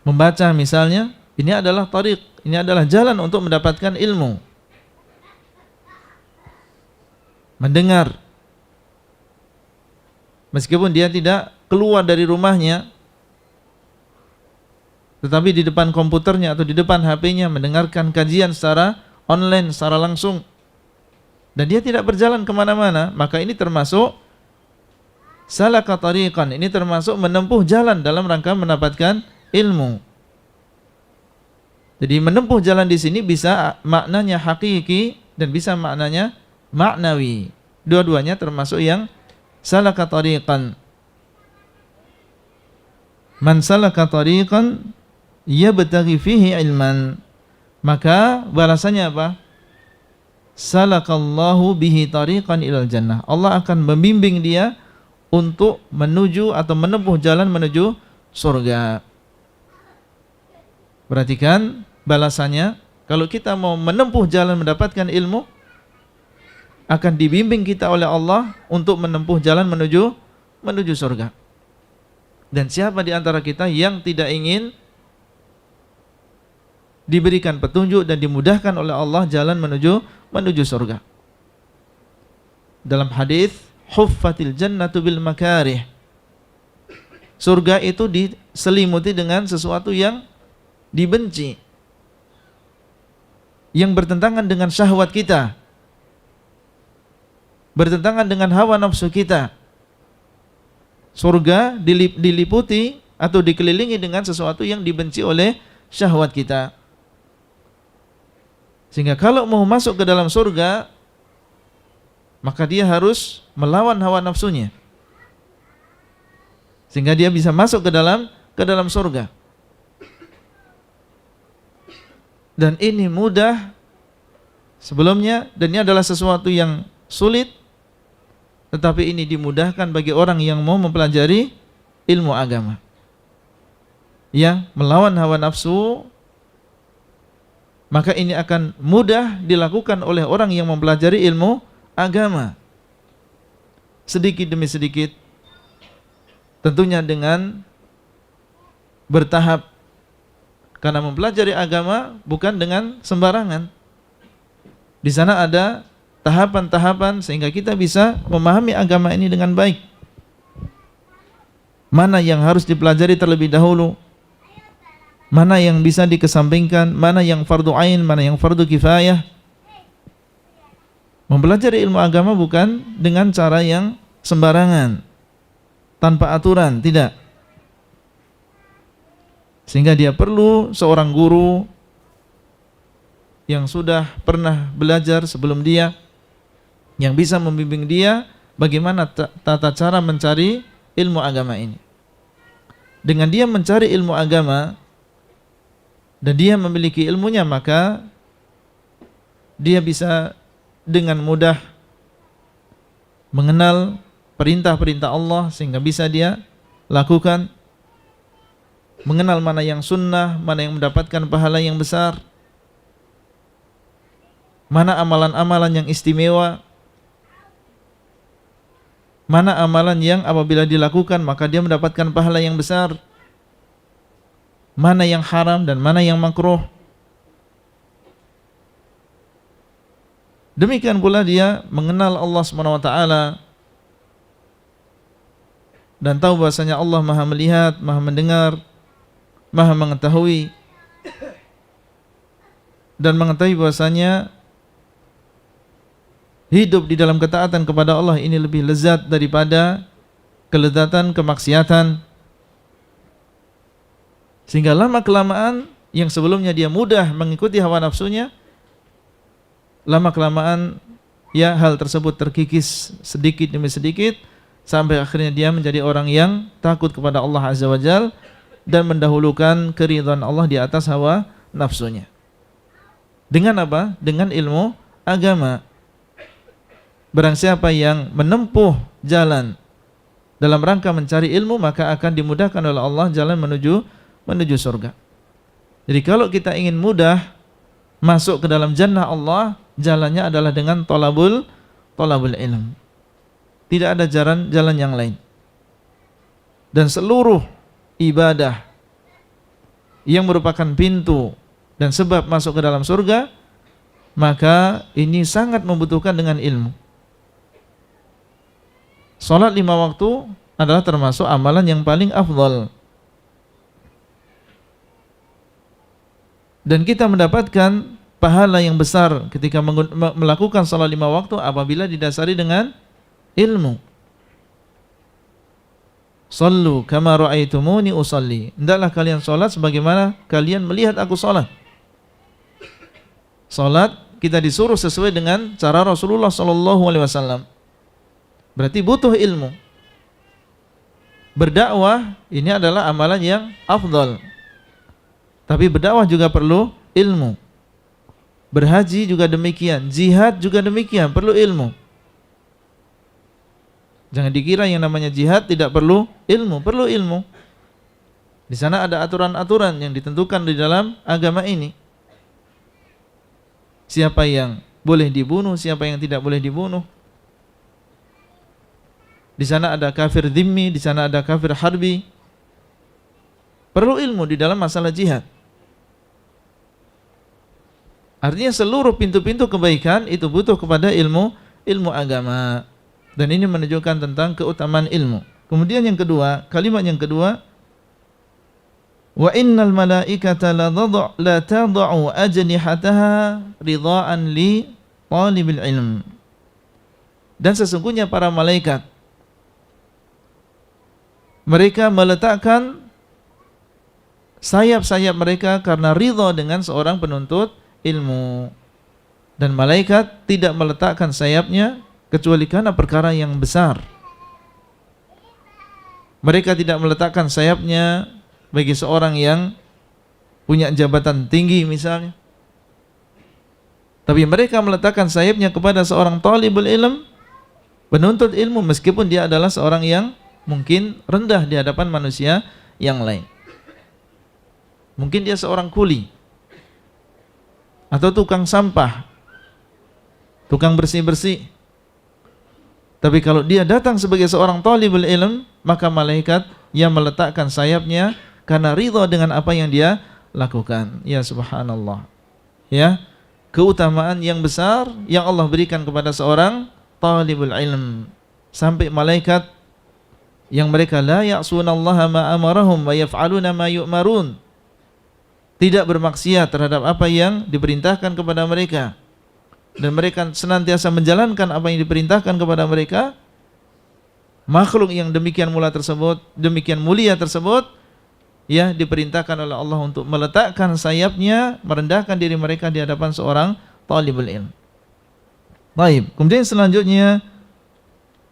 Membaca misalnya, ini adalah tariq, ini adalah jalan untuk mendapatkan ilmu. Mendengar, meskipun dia tidak keluar dari rumahnya, tetapi di depan komputernya atau di depan HP-nya mendengarkan kajian secara online, secara langsung, dan dia tidak berjalan kemana-mana, maka ini termasuk salaka tariqan, ini termasuk menempuh jalan dalam rangka mendapatkan ilmu. Jadi menempuh jalan di sini bisa maknanya hakiki dan bisa maknanya maknawi. Dua-duanya termasuk yang salaka tariqan. Man salaka tariqan yabtaghi fihi ilman, maka balasannya apa? Salakallahu bihi tariqan ilal jannah. Allah akan membimbing dia untuk menuju atau menempuh jalan menuju surga. Perhatikan balasannya, kalau kita mau menempuh jalan mendapatkan ilmu, akan dibimbing kita oleh Allah untuk menempuh jalan menuju surga. Dan siapa di antara kita yang tidak ingin diberikan petunjuk dan dimudahkan oleh Allah jalan menuju surga? Dalam hadis, huffatil jannatu bil makarih, surga itu diselimuti dengan sesuatu yang dibenci, yang bertentangan dengan syahwat kita, bertentangan dengan hawa nafsu kita. Surga diliputi atau dikelilingi dengan sesuatu yang dibenci oleh syahwat kita. Sehingga kalau mau masuk ke dalam surga, maka dia harus melawan hawa nafsunya. sehingga dia bisa masuk ke dalam surga. Dan ini mudah sebelumnya, dan ini adalah sesuatu yang sulit, tetapi ini dimudahkan bagi orang yang mau mempelajari ilmu agama, yang melawan hawa nafsu. Maka ini akan mudah dilakukan oleh orang yang mempelajari ilmu agama, sedikit demi sedikit, tentunya dengan bertahap, karena mempelajari agama bukan dengan sembarangan. Di sana ada tahapan-tahapan sehingga kita bisa memahami agama ini dengan baik. Mana yang harus dipelajari terlebih dahulu, mana yang bisa dikesampingkan, mana yang fardu ain, mana yang fardu kifayah. Mempelajari ilmu agama bukan dengan cara yang sembarangan, tanpa aturan, tidak. Sehingga dia perlu seorang guru yang sudah pernah belajar sebelum dia, yang bisa membimbing dia bagaimana tata cara mencari ilmu agama ini. Dengan dia mencari ilmu agama dan dia memiliki ilmunya, maka dia bisa dengan mudah mengenal perintah-perintah Allah sehingga bisa dia lakukan, mengenal mana yang sunnah, mana yang mendapatkan pahala yang besar, mana amalan-amalan yang istimewa, mana amalan yang apabila dilakukan maka dia mendapatkan pahala yang besar, mana yang haram dan mana yang makruh. Demikian pula dia mengenal Allah SWT dan tahu bahasanya Allah Maha melihat, Maha mendengar, Maha mengetahui, dan mengetahui bahasanya hidup di dalam ketaatan kepada Allah ini lebih lezat daripada kelezatan kemaksiatan. Sehingga lama-kelamaan yang sebelumnya dia mudah mengikuti hawa nafsunya, lama-kelamaan ya hal tersebut terkikis sedikit demi sedikit, sampai akhirnya dia menjadi orang yang takut kepada Allah Azza wa Jalla dan mendahulukan keridhaan Allah di atas hawa nafsunya. Dengan apa? Dengan ilmu agama. Barang siapa yang menempuh jalan dalam rangka mencari ilmu, maka akan dimudahkan oleh Allah jalan menuju surga. Jadi kalau kita ingin mudah masuk ke dalam jannah Allah, jalannya adalah dengan tolabul ilm. Tidak ada jalan yang lain. Dan seluruh ibadah yang merupakan pintu dan sebab masuk ke dalam surga, maka ini sangat membutuhkan dengan ilmu. Salat 5 waktu adalah termasuk amalan yang paling afdal. Dan kita mendapatkan pahala yang besar ketika melakukan salat 5 waktu apabila didasari dengan ilmu. Sallu kama ra'aitumuni usalli. Hendaklah kalian salat sebagaimana kalian melihat aku salat. Salat kita disuruh sesuai dengan cara Rasulullah SAW. Berarti butuh ilmu. Berdakwah ini adalah amalan yang afdal. Tapi berdakwah juga perlu ilmu. Berhaji juga demikian, jihad juga demikian, perlu ilmu. Jangan dikira yang namanya jihad tidak perlu ilmu. Di sana ada aturan-aturan yang ditentukan di dalam agama ini. Siapa yang boleh dibunuh, siapa yang tidak boleh dibunuh. Di sana ada kafir dhimmi, di sana ada kafir harbi. Perlu ilmu di dalam masalah jihad. Artinya seluruh pintu-pintu kebaikan itu butuh kepada ilmu agama. Dan ini menunjukkan tentang keutamaan ilmu. Kemudian yang kedua, kalimat yang kedua, wa innal malaikata la tad'u ajnihataha ridhaan li talibil ilm. Dan sesungguhnya para malaikat, mereka meletakkan sayap-sayap mereka karena ridha dengan seorang penuntut ilmu. Dan malaikat tidak meletakkan sayapnya kecuali karena perkara yang besar. Mereka tidak meletakkan sayapnya bagi seorang yang punya jabatan tinggi misalnya, tapi mereka meletakkan sayapnya kepada seorang talibul ilm, penuntut ilmu, meskipun dia adalah seorang yang mungkin rendah di hadapan manusia yang lain. Mungkin dia seorang kuli atau tukang sampah, tukang bersih-bersih. Tapi kalau dia datang sebagai seorang talibul ilm, maka malaikat yang meletakkan sayapnya karena ridha dengan apa yang dia lakukan. Ya subhanallah. Ya, keutamaan yang besar yang Allah berikan kepada seorang talibul ilm, sampai malaikat yang mereka la ya'sunallaha ma amarahum wa yaf'aluna ma yu'marun, tidak bermaksiat terhadap apa yang diperintahkan kepada mereka, dan mereka senantiasa menjalankan apa yang diperintahkan kepada mereka. Makhluk yang demikian mulia tersebut ya diperintahkan oleh Allah untuk meletakkan sayapnya, merendahkan diri mereka di hadapan seorang talibul ilm. Baik, kemudian selanjutnya,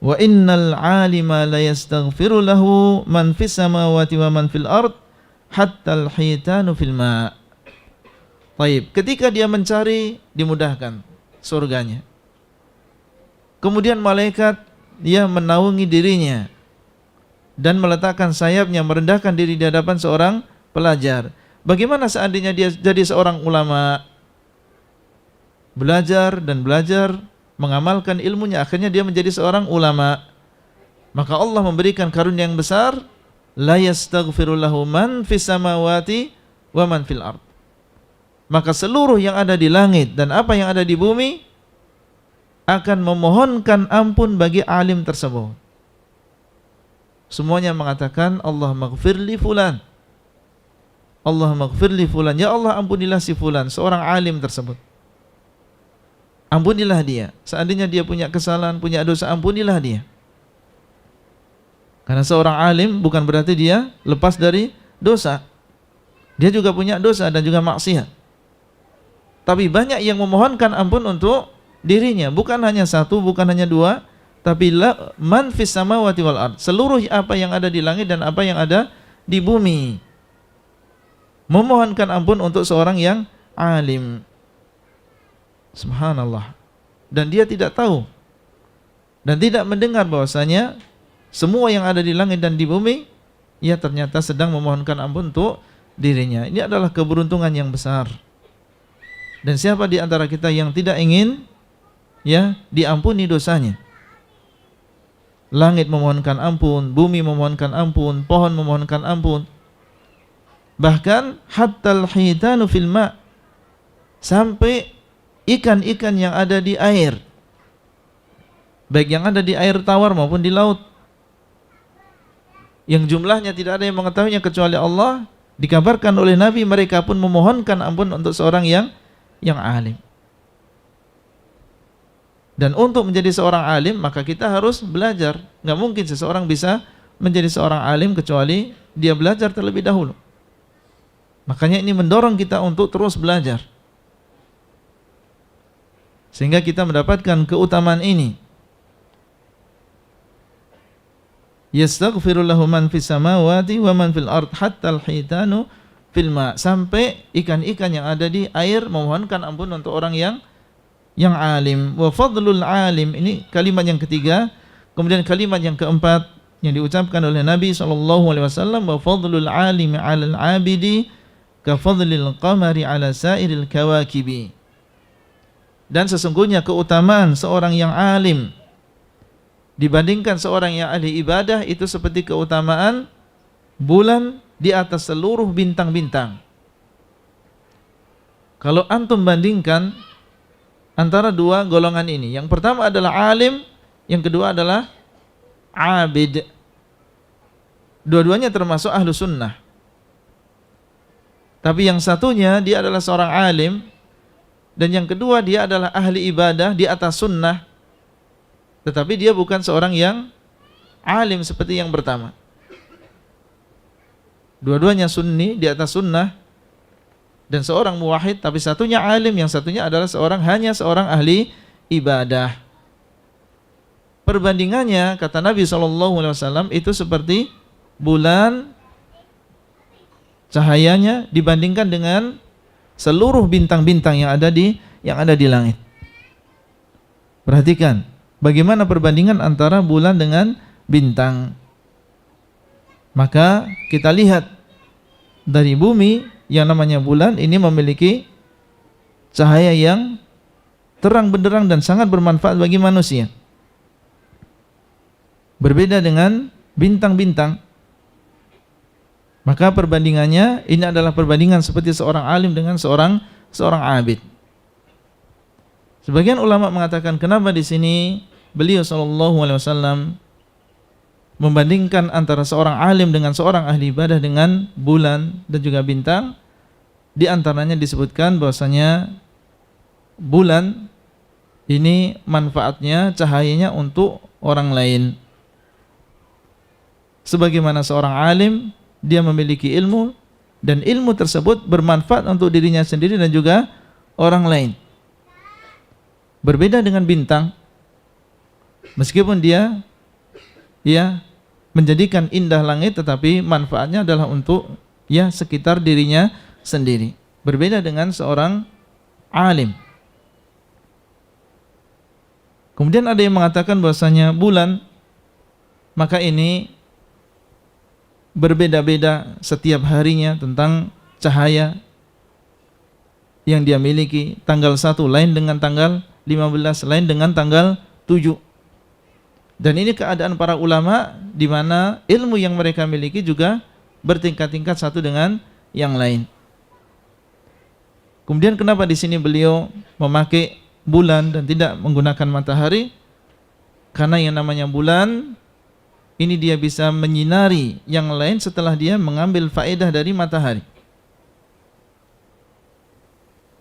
wa innal alima la yastaghfiru lahu man fis samawati wa man fil ard hatta al-hitanu fil ma'. Baik, ketika dia mencari dimudahkan surganya. Kemudian malaikat dia menaungi dirinya dan meletakkan sayapnya, merendahkan diri di hadapan seorang pelajar. Bagaimana seandainya dia jadi seorang ulama, belajar dan belajar, mengamalkan ilmunya, akhirnya dia menjadi seorang ulama, maka Allah memberikan karunia yang besar, la yastaghfiru lahu man fis samawati wa man fil ard. Maka seluruh yang ada di langit dan apa yang ada di bumi akan memohonkan ampun bagi alim tersebut. Semuanya mengatakan Allah maghfirli fulan, Allah maghfirli fulan, ya Allah ampunilah si fulan, seorang alim tersebut, ampunilah dia. Seandainya dia punya kesalahan, punya dosa, ampunilah dia. Karena seorang alim bukan berarti dia lepas dari dosa, dia juga punya dosa dan juga maksiat. Tapi banyak yang memohonkan ampun untuk dirinya, bukan hanya satu, bukan hanya dua, tapi man fis samawati wal ard, seluruh apa yang ada di langit dan apa yang ada di bumi, memohonkan ampun untuk seorang yang alim. Subhanallah. Dan dia tidak tahu dan tidak mendengar bahwasanya semua yang ada di langit dan di bumi ia ternyata sedang memohonkan ampun untuk dirinya. Ini adalah keberuntungan yang besar. Dan siapa di antara kita yang tidak ingin ya diampuni dosanya? Langit memohonkan ampun, bumi memohonkan ampun, pohon memohonkan ampun. Bahkan hattal hitanu fil ma', sampai ikan-ikan yang ada di air, baik yang ada di air tawar maupun di laut, yang jumlahnya tidak ada yang mengetahuinya kecuali Allah, dikabarkan oleh Nabi mereka pun memohonkan ampun untuk seorang yang alim. Dan untuk menjadi seorang alim maka kita harus belajar. Nggak mungkin seseorang bisa menjadi seorang alim kecuali dia belajar terlebih dahulu. Makanya ini mendorong kita untuk terus belajar, sehingga kita mendapatkan keutamaan ini. Yastaghfiru lahu man fis samawati wa man fil ard hatta al-hitanu fil ma', sampai ikan-ikan yang ada di air memohonkan ampun untuk orang yang alim. Wa fadlul alim, ini kalimat yang ketiga. Kemudian kalimat yang keempat yang diucapkan oleh Nabi SAW, wa fadlul alimi 'alal 'abidi ka fadlil qamari 'ala sairil kawakibi. Dan sesungguhnya keutamaan seorang yang alim dibandingkan seorang yang ahli ibadah itu seperti keutamaan bulan di atas seluruh bintang-bintang. Kalau antum bandingkan antara dua golongan ini, yang pertama adalah alim, yang kedua adalah abid. Dua-duanya termasuk ahlu sunnah. Tapi yang satunya dia adalah seorang alim, dan yang kedua dia adalah ahli ibadah di atas sunnah, tetapi dia bukan seorang yang alim seperti yang pertama. Dua-duanya sunni di atas sunnah dan seorang muwahhid, tapi satunya alim, yang satunya adalah hanya seorang ahli ibadah. Perbandingannya kata Nabi SAW itu seperti bulan cahayanya dibandingkan dengan seluruh bintang-bintang yang ada di langit. Perhatikan bagaimana perbandingan antara bulan dengan bintang. Maka kita lihat dari bumi yang namanya bulan ini memiliki cahaya yang terang benderang dan sangat bermanfaat bagi manusia. Berbeda dengan bintang-bintang. Maka perbandingannya ini adalah perbandingan seperti seorang alim dengan seorang abid. Sebagian ulama mengatakan kenapa di sini beliau SAW membandingkan antara seorang alim dengan seorang ahli ibadah dengan bulan dan juga bintang. Di antaranya disebutkan bahwasanya bulan ini manfaatnya, cahayanya untuk orang lain. Sebagaimana seorang alim, dia memiliki ilmu dan ilmu tersebut bermanfaat untuk dirinya sendiri dan juga orang lain. Berbeda dengan bintang, meskipun dia menjadikan indah langit, tetapi manfaatnya adalah untuk sekitar dirinya sendiri. Berbeda dengan seorang alim. Kemudian ada yang mengatakan bahwasanya bulan, maka ini berbeda-beda setiap harinya tentang cahaya yang dia miliki. Tanggal 1 lain dengan tanggal 15, lain dengan tanggal 7. Dan ini keadaan para ulama di mana ilmu yang mereka miliki juga bertingkat-tingkat satu dengan yang lain. Kemudian kenapa di sini beliau memakai bulan dan tidak menggunakan matahari? Karena yang namanya bulan ini dia bisa menyinari yang lain setelah dia mengambil faedah dari matahari.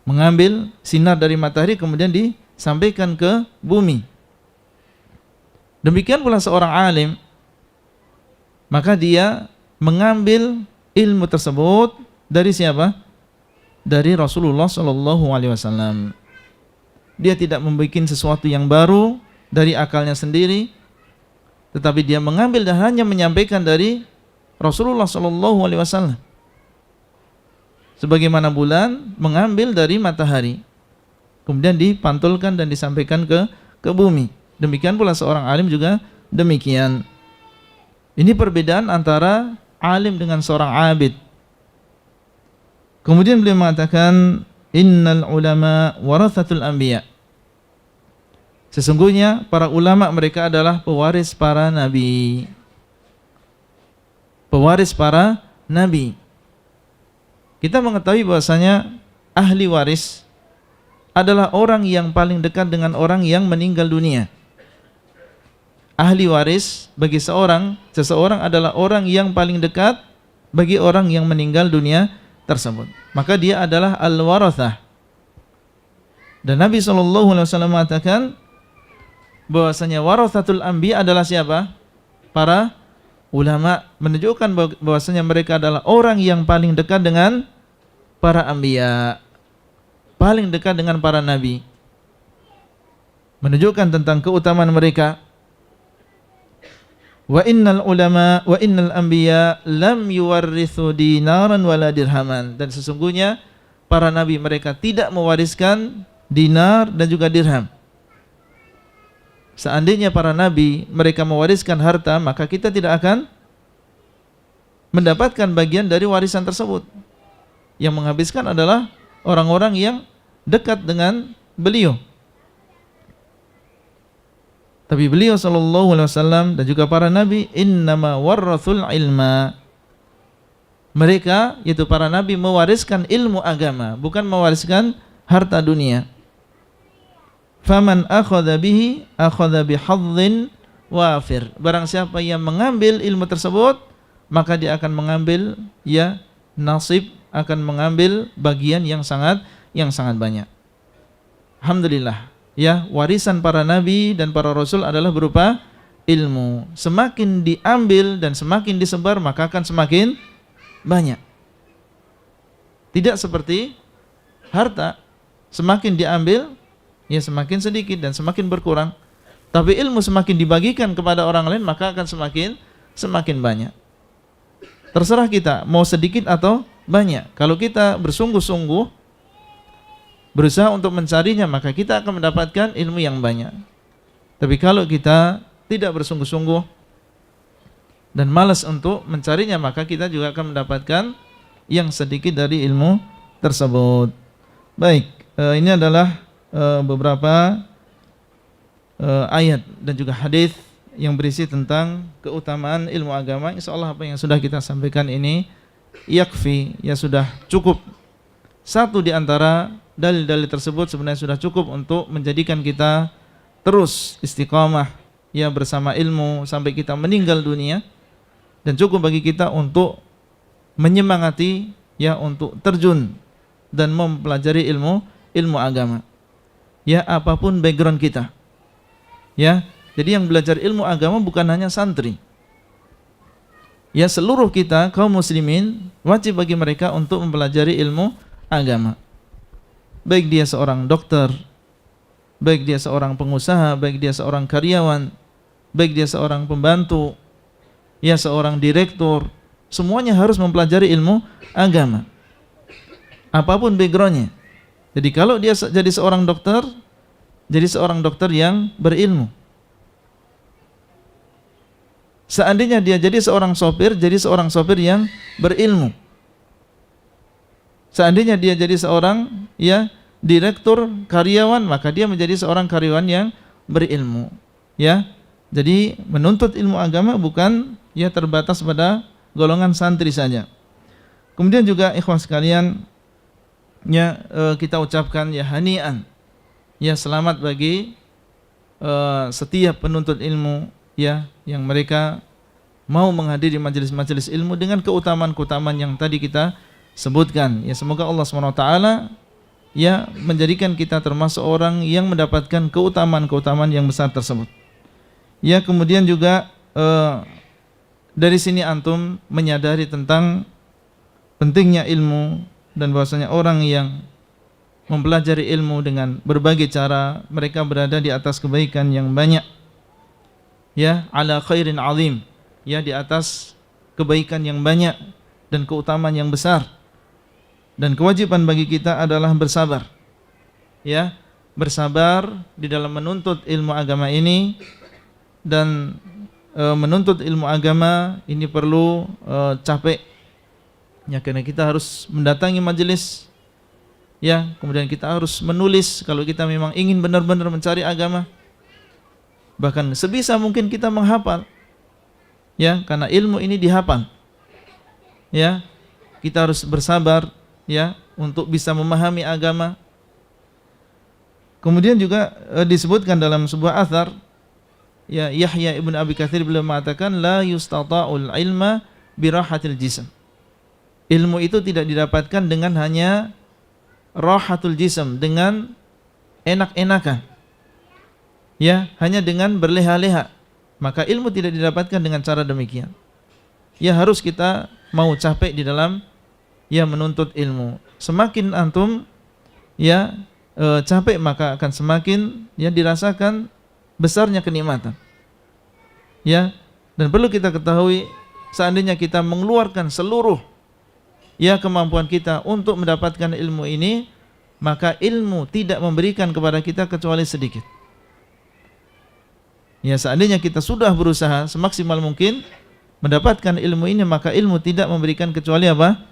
Mengambil sinar dari matahari kemudian disampaikan ke bumi. Demikian pula seorang alim, maka dia mengambil ilmu tersebut dari siapa? Dari Rasulullah SAW. Dia tidak membuat sesuatu yang baru dari akalnya sendiri, tetapi dia mengambil dan hanya menyampaikan dari Rasulullah SAW. Sebagaimana bulan mengambil dari matahari, kemudian dipantulkan dan disampaikan ke bumi. Demikian pula seorang alim juga demikian. Ini perbedaan antara alim dengan seorang abid. Kemudian beliau mengatakan, innal ulama warathatul anbiya. Sesungguhnya para ulama mereka adalah pewaris para nabi. Pewaris para nabi. Kita mengetahui bahwasanya ahli waris adalah orang yang paling dekat dengan orang yang meninggal dunia. Ahli waris bagi seseorang adalah orang yang paling dekat bagi orang yang meninggal dunia tersebut. Maka dia adalah al-warathah. Dan Nabi SAW mengatakan bahwasanya warathatul anbiya adalah siapa? Para ulama, menunjukkan bahwasanya mereka adalah orang yang paling dekat dengan para anbiya, paling dekat dengan para nabi. Menunjukkan tentang keutamaan mereka. Wa innal ulama wa innal anbiya lam yuwarrithu dinaran wala dirhaman. Dan sesungguhnya para nabi mereka tidak mewariskan dinar dan juga dirham. Seandainya para nabi mereka mewariskan harta, maka kita tidak akan mendapatkan bagian dari warisan tersebut. Yang menghabiskan adalah orang-orang yang dekat dengan beliau. Tapi beliau SAW dan juga para nabi innama warrathul ilma. Mereka yaitu para nabi mewariskan ilmu agama, bukan mewariskan harta dunia. Faman akhadha bihi akhadha bihadhdhin wafir. Barang siapa yang mengambil ilmu tersebut, maka dia akan mengambil nasib, akan mengambil bagian yang sangat banyak. Alhamdulillah. Warisan para nabi dan para rasul adalah berupa ilmu. Semakin diambil dan semakin disebar, maka akan semakin banyak. Tidak seperti harta, semakin diambil semakin sedikit dan semakin berkurang. Tapi ilmu semakin dibagikan kepada orang lain, maka akan semakin banyak. Terserah kita mau sedikit atau banyak. Kalau kita bersungguh-sungguh berusaha untuk mencarinya, maka kita akan mendapatkan ilmu yang banyak. Tapi kalau kita tidak bersungguh-sungguh dan malas untuk mencarinya, maka kita juga akan mendapatkan yang sedikit dari ilmu tersebut. Baik, ini adalah beberapa ayat dan juga hadis yang berisi tentang keutamaan ilmu agama. Insyaallah apa yang sudah kita sampaikan ini yakfi, ya sudah cukup. Satu di antara dalil-dalil tersebut sebenarnya sudah cukup untuk menjadikan kita terus istiqamah ya bersama ilmu sampai kita meninggal dunia, dan cukup bagi kita untuk menyemangati ya untuk terjun dan mempelajari ilmu agama. Ya, apapun background kita. Ya, jadi yang belajar ilmu agama bukan hanya santri. Ya, seluruh kita kaum muslimin wajib bagi mereka untuk mempelajari ilmu agama. Baik dia seorang dokter, baik dia seorang pengusaha, baik dia seorang karyawan, baik dia seorang pembantu, ya seorang direktur, semuanya harus mempelajari ilmu agama. Apapun backgroundnya. Jadi kalau dia jadi seorang dokter, jadi seorang dokter yang berilmu. Seandainya dia jadi seorang sopir, jadi seorang sopir yang berilmu. Seandainya dia jadi seorang ya direktur karyawan, maka dia menjadi seorang karyawan yang berilmu. Ya, jadi menuntut ilmu agama bukan ya terbatas pada golongan santri saja. Kemudian juga ikhwan sekalian, ya kita ucapkan ya hani'an, ya selamat bagi setiap penuntut ilmu ya yang mereka mau menghadiri majelis-majelis ilmu dengan keutamaan-keutamaan yang tadi kita sebutkan. Ya semoga Allah SWT ya menjadikan kita termasuk orang yang mendapatkan keutamaan-keutamaan yang besar tersebut. Ya kemudian juga dari sini antum menyadari tentang pentingnya ilmu dan bahwasanya orang yang mempelajari ilmu dengan berbagai cara mereka berada di atas kebaikan yang banyak. Ya, ala khairin azim, ya di atas kebaikan yang banyak dan keutamaan yang besar. Dan kewajiban bagi kita adalah bersabar. Ya, bersabar di dalam menuntut ilmu agama ini, dan menuntut ilmu agama ini perlu capek. Ya, karena kita harus mendatangi majelis. Ya, kemudian kita harus menulis kalau kita memang ingin benar-benar mencari agama. Bahkan sebisa mungkin kita menghafal. Ya, karena ilmu ini dihafal. Ya, kita harus bersabar ya untuk bisa memahami agama. Kemudian juga disebutkan dalam sebuah athar, ya Yahya ibn Abi Katsir beliau mengatakan la yustata'ul ilma birahatil jism. Ilmu itu tidak didapatkan dengan hanya rahatul jism, dengan enak-enakan. Ya, hanya dengan berleha-leha. Maka ilmu tidak didapatkan dengan cara demikian. Ya harus kita mau capek di dalam ya menuntut ilmu. Semakin antum ya capek, maka akan semakin ya dirasakan besarnya kenikmatan. Ya, dan perlu kita ketahui, seandainya kita mengeluarkan seluruh ya kemampuan kita untuk mendapatkan ilmu ini, maka ilmu tidak memberikan kepada kita kecuali sedikit. Ya, seandainya kita sudah berusaha semaksimal mungkin mendapatkan ilmu ini, maka ilmu tidak memberikan kecuali apa?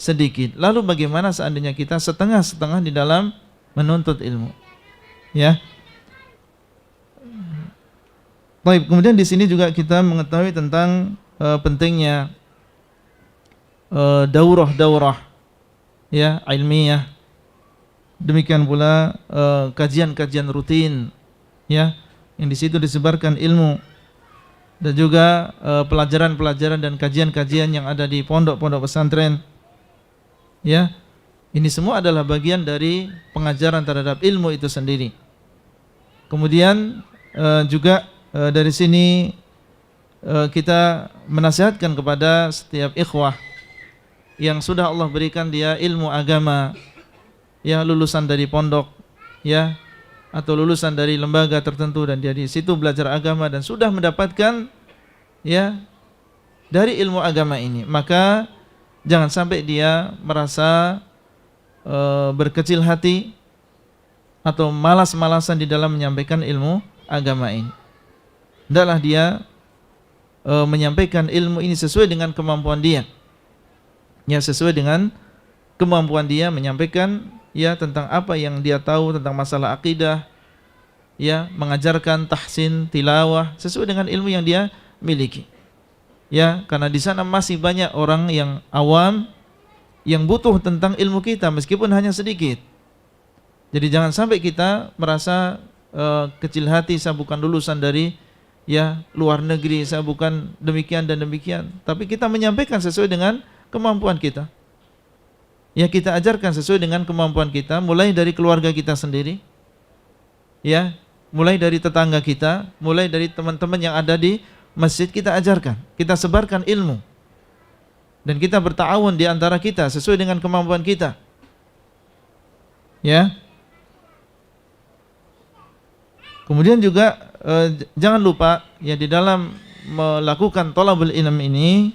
Sedikit. Lalu bagaimana seandainya kita setengah-setengah di dalam menuntut ilmu? Ya. Baik, kemudian di sini juga kita mengetahui tentang pentingnya daurah-daurah ya ilmiah. Demikian pula kajian-kajian rutin ya yang di situ disebarkan ilmu, dan juga pelajaran-pelajaran dan kajian-kajian yang ada di pondok-pondok pesantren. Ya, ini semua adalah bagian dari pengajaran terhadap ilmu itu sendiri. Kemudian juga dari sini kita menasihatkan kepada setiap ikhwah yang sudah Allah berikan dia ilmu agama, ya lulusan dari pondok, ya atau lulusan dari lembaga tertentu, dan dia di situ belajar agama dan sudah mendapatkan ya dari ilmu agama ini, maka jangan sampai dia merasa berkecil hati atau malas-malasan di dalam menyampaikan ilmu agama ini. Hendaklah dia menyampaikan ilmu ini sesuai dengan kemampuan dia. Ya, sesuai dengan kemampuan dia menyampaikan ya tentang apa yang dia tahu tentang masalah akidah, ya, mengajarkan tahsin tilawah sesuai dengan ilmu yang dia miliki. Ya, karena di sana masih banyak orang yang awam yang butuh tentang ilmu kita meskipun hanya sedikit. Jadi jangan sampai kita merasa kecil hati, saya bukan lulusan dari ya luar negeri, saya bukan demikian dan demikian. Tapi kita menyampaikan sesuai dengan kemampuan kita. Ya, kita ajarkan sesuai dengan kemampuan kita, mulai dari keluarga kita sendiri. Ya, mulai dari tetangga kita, mulai dari teman-teman yang ada di masjid, kita ajarkan, kita sebarkan ilmu. Dan kita berta'awun di antara kita sesuai dengan kemampuan kita. Ya. Kemudian juga jangan lupa ya di dalam melakukan thalabul ilm ini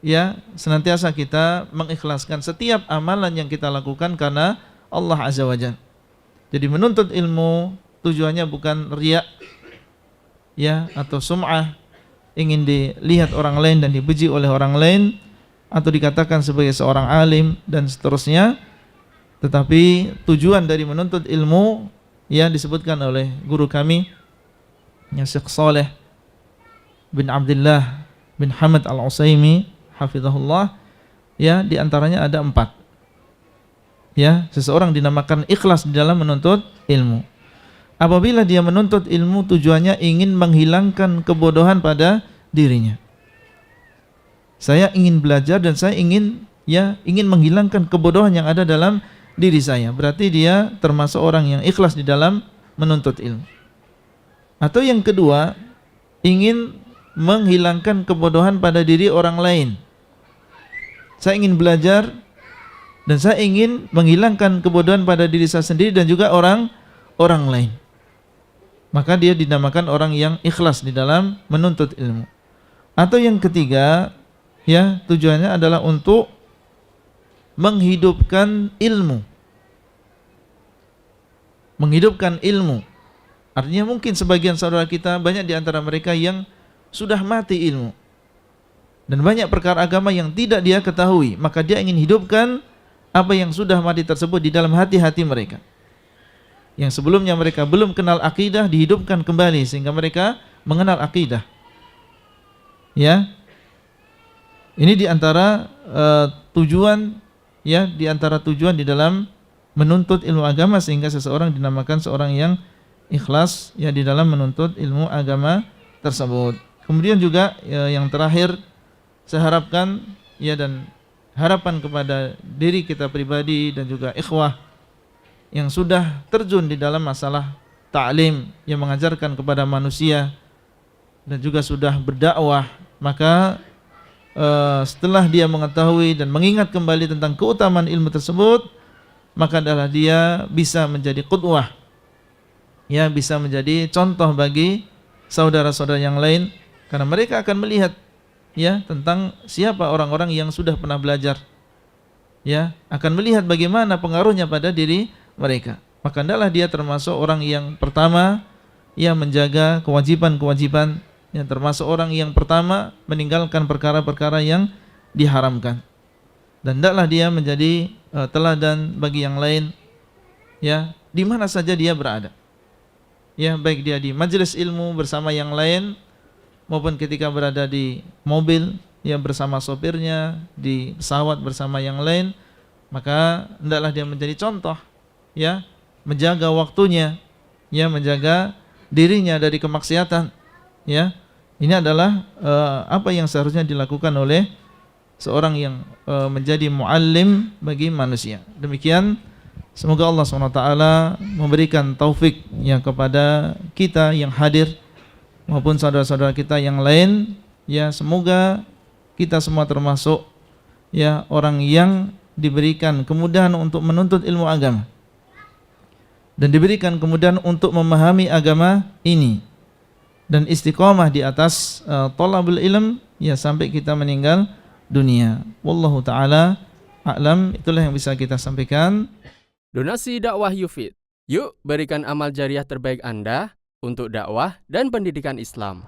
ya senantiasa kita mengikhlaskan setiap amalan yang kita lakukan karena Allah Azza wa Jalla. Jadi menuntut ilmu tujuannya bukan riya ya atau sum'ah, ingin dilihat orang lain dan dipuji oleh orang lain atau dikatakan sebagai seorang alim dan seterusnya. Tetapi tujuan dari menuntut ilmu yang disebutkan oleh guru kami yang Syekh Saleh bin Abdullah bin Hamad Al-Utsaimin hafizahullah, ya di antaranya ada 4. Ya, seseorang dinamakan ikhlas di dalam menuntut ilmu. Apabila dia menuntut ilmu tujuannya ingin menghilangkan kebodohan pada dirinya. Saya ingin belajar dan saya ingin menghilangkan kebodohan yang ada dalam diri saya. Berarti dia termasuk orang yang ikhlas di dalam menuntut ilmu. Atau yang kedua, ingin menghilangkan kebodohan pada diri orang lain. Saya ingin belajar dan saya ingin menghilangkan kebodohan pada diri saya sendiri dan juga orang lain. Maka dia dinamakan orang yang ikhlas di dalam menuntut ilmu. Atau yang ketiga, ya tujuannya adalah untuk menghidupkan ilmu. Menghidupkan ilmu. Artinya mungkin sebagian saudara kita banyak di antara mereka yang sudah mati ilmu. Dan banyak perkara agama yang tidak dia ketahui, maka dia ingin hidupkan apa yang sudah mati tersebut di dalam hati-hati mereka. Yang sebelumnya mereka belum kenal akidah, dihidupkan kembali sehingga mereka mengenal akidah. Ya. Ini di antara tujuan ya, di antara tujuan di dalam menuntut ilmu agama sehingga seseorang dinamakan seorang yang ikhlas ya di dalam menuntut ilmu agama tersebut. Kemudian juga ya, yang terakhir saya harapkan ya dan harapan kepada diri kita pribadi dan juga ikhwah yang sudah terjun di dalam masalah ta'lim yang mengajarkan kepada manusia dan juga sudah berdakwah, maka setelah dia mengetahui dan mengingat kembali tentang keutamaan ilmu tersebut, maka adalah dia bisa menjadi qudwah, ya bisa menjadi contoh bagi saudara-saudara yang lain, karena mereka akan melihat ya tentang siapa orang-orang yang sudah pernah belajar, ya akan melihat bagaimana pengaruhnya pada diri mereka. Maka hendaklah dia termasuk orang yang pertama yang menjaga kewajiban-kewajiban, yang termasuk orang yang pertama meninggalkan perkara-perkara yang diharamkan, dan hendaklah dia menjadi teladan bagi yang lain ya di mana saja dia berada. Ya, baik dia di majelis ilmu bersama yang lain maupun ketika berada di mobil ya bersama sopirnya, di pesawat bersama yang lain, maka hendaklah dia menjadi contoh ya, menjaga waktunya, ya menjaga dirinya dari kemaksiatan. Ya, ini adalah apa yang seharusnya dilakukan oleh seorang yang menjadi muallim bagi manusia. Demikian, semoga Allah SWT memberikan taufik ya kepada kita yang hadir maupun saudara-saudara kita yang lain. Ya, semoga kita semua termasuk ya orang yang diberikan kemudahan untuk menuntut ilmu agama dan diberikan kemudahan untuk memahami agama ini, dan istiqomah di atas thalabul ilm ya sampai kita meninggal dunia. Wallahu taala a'lam. Itulah yang bisa kita sampaikan. Donasi dakwah Yufid. Yuk berikan amal jariah terbaik Anda untuk dakwah dan pendidikan Islam.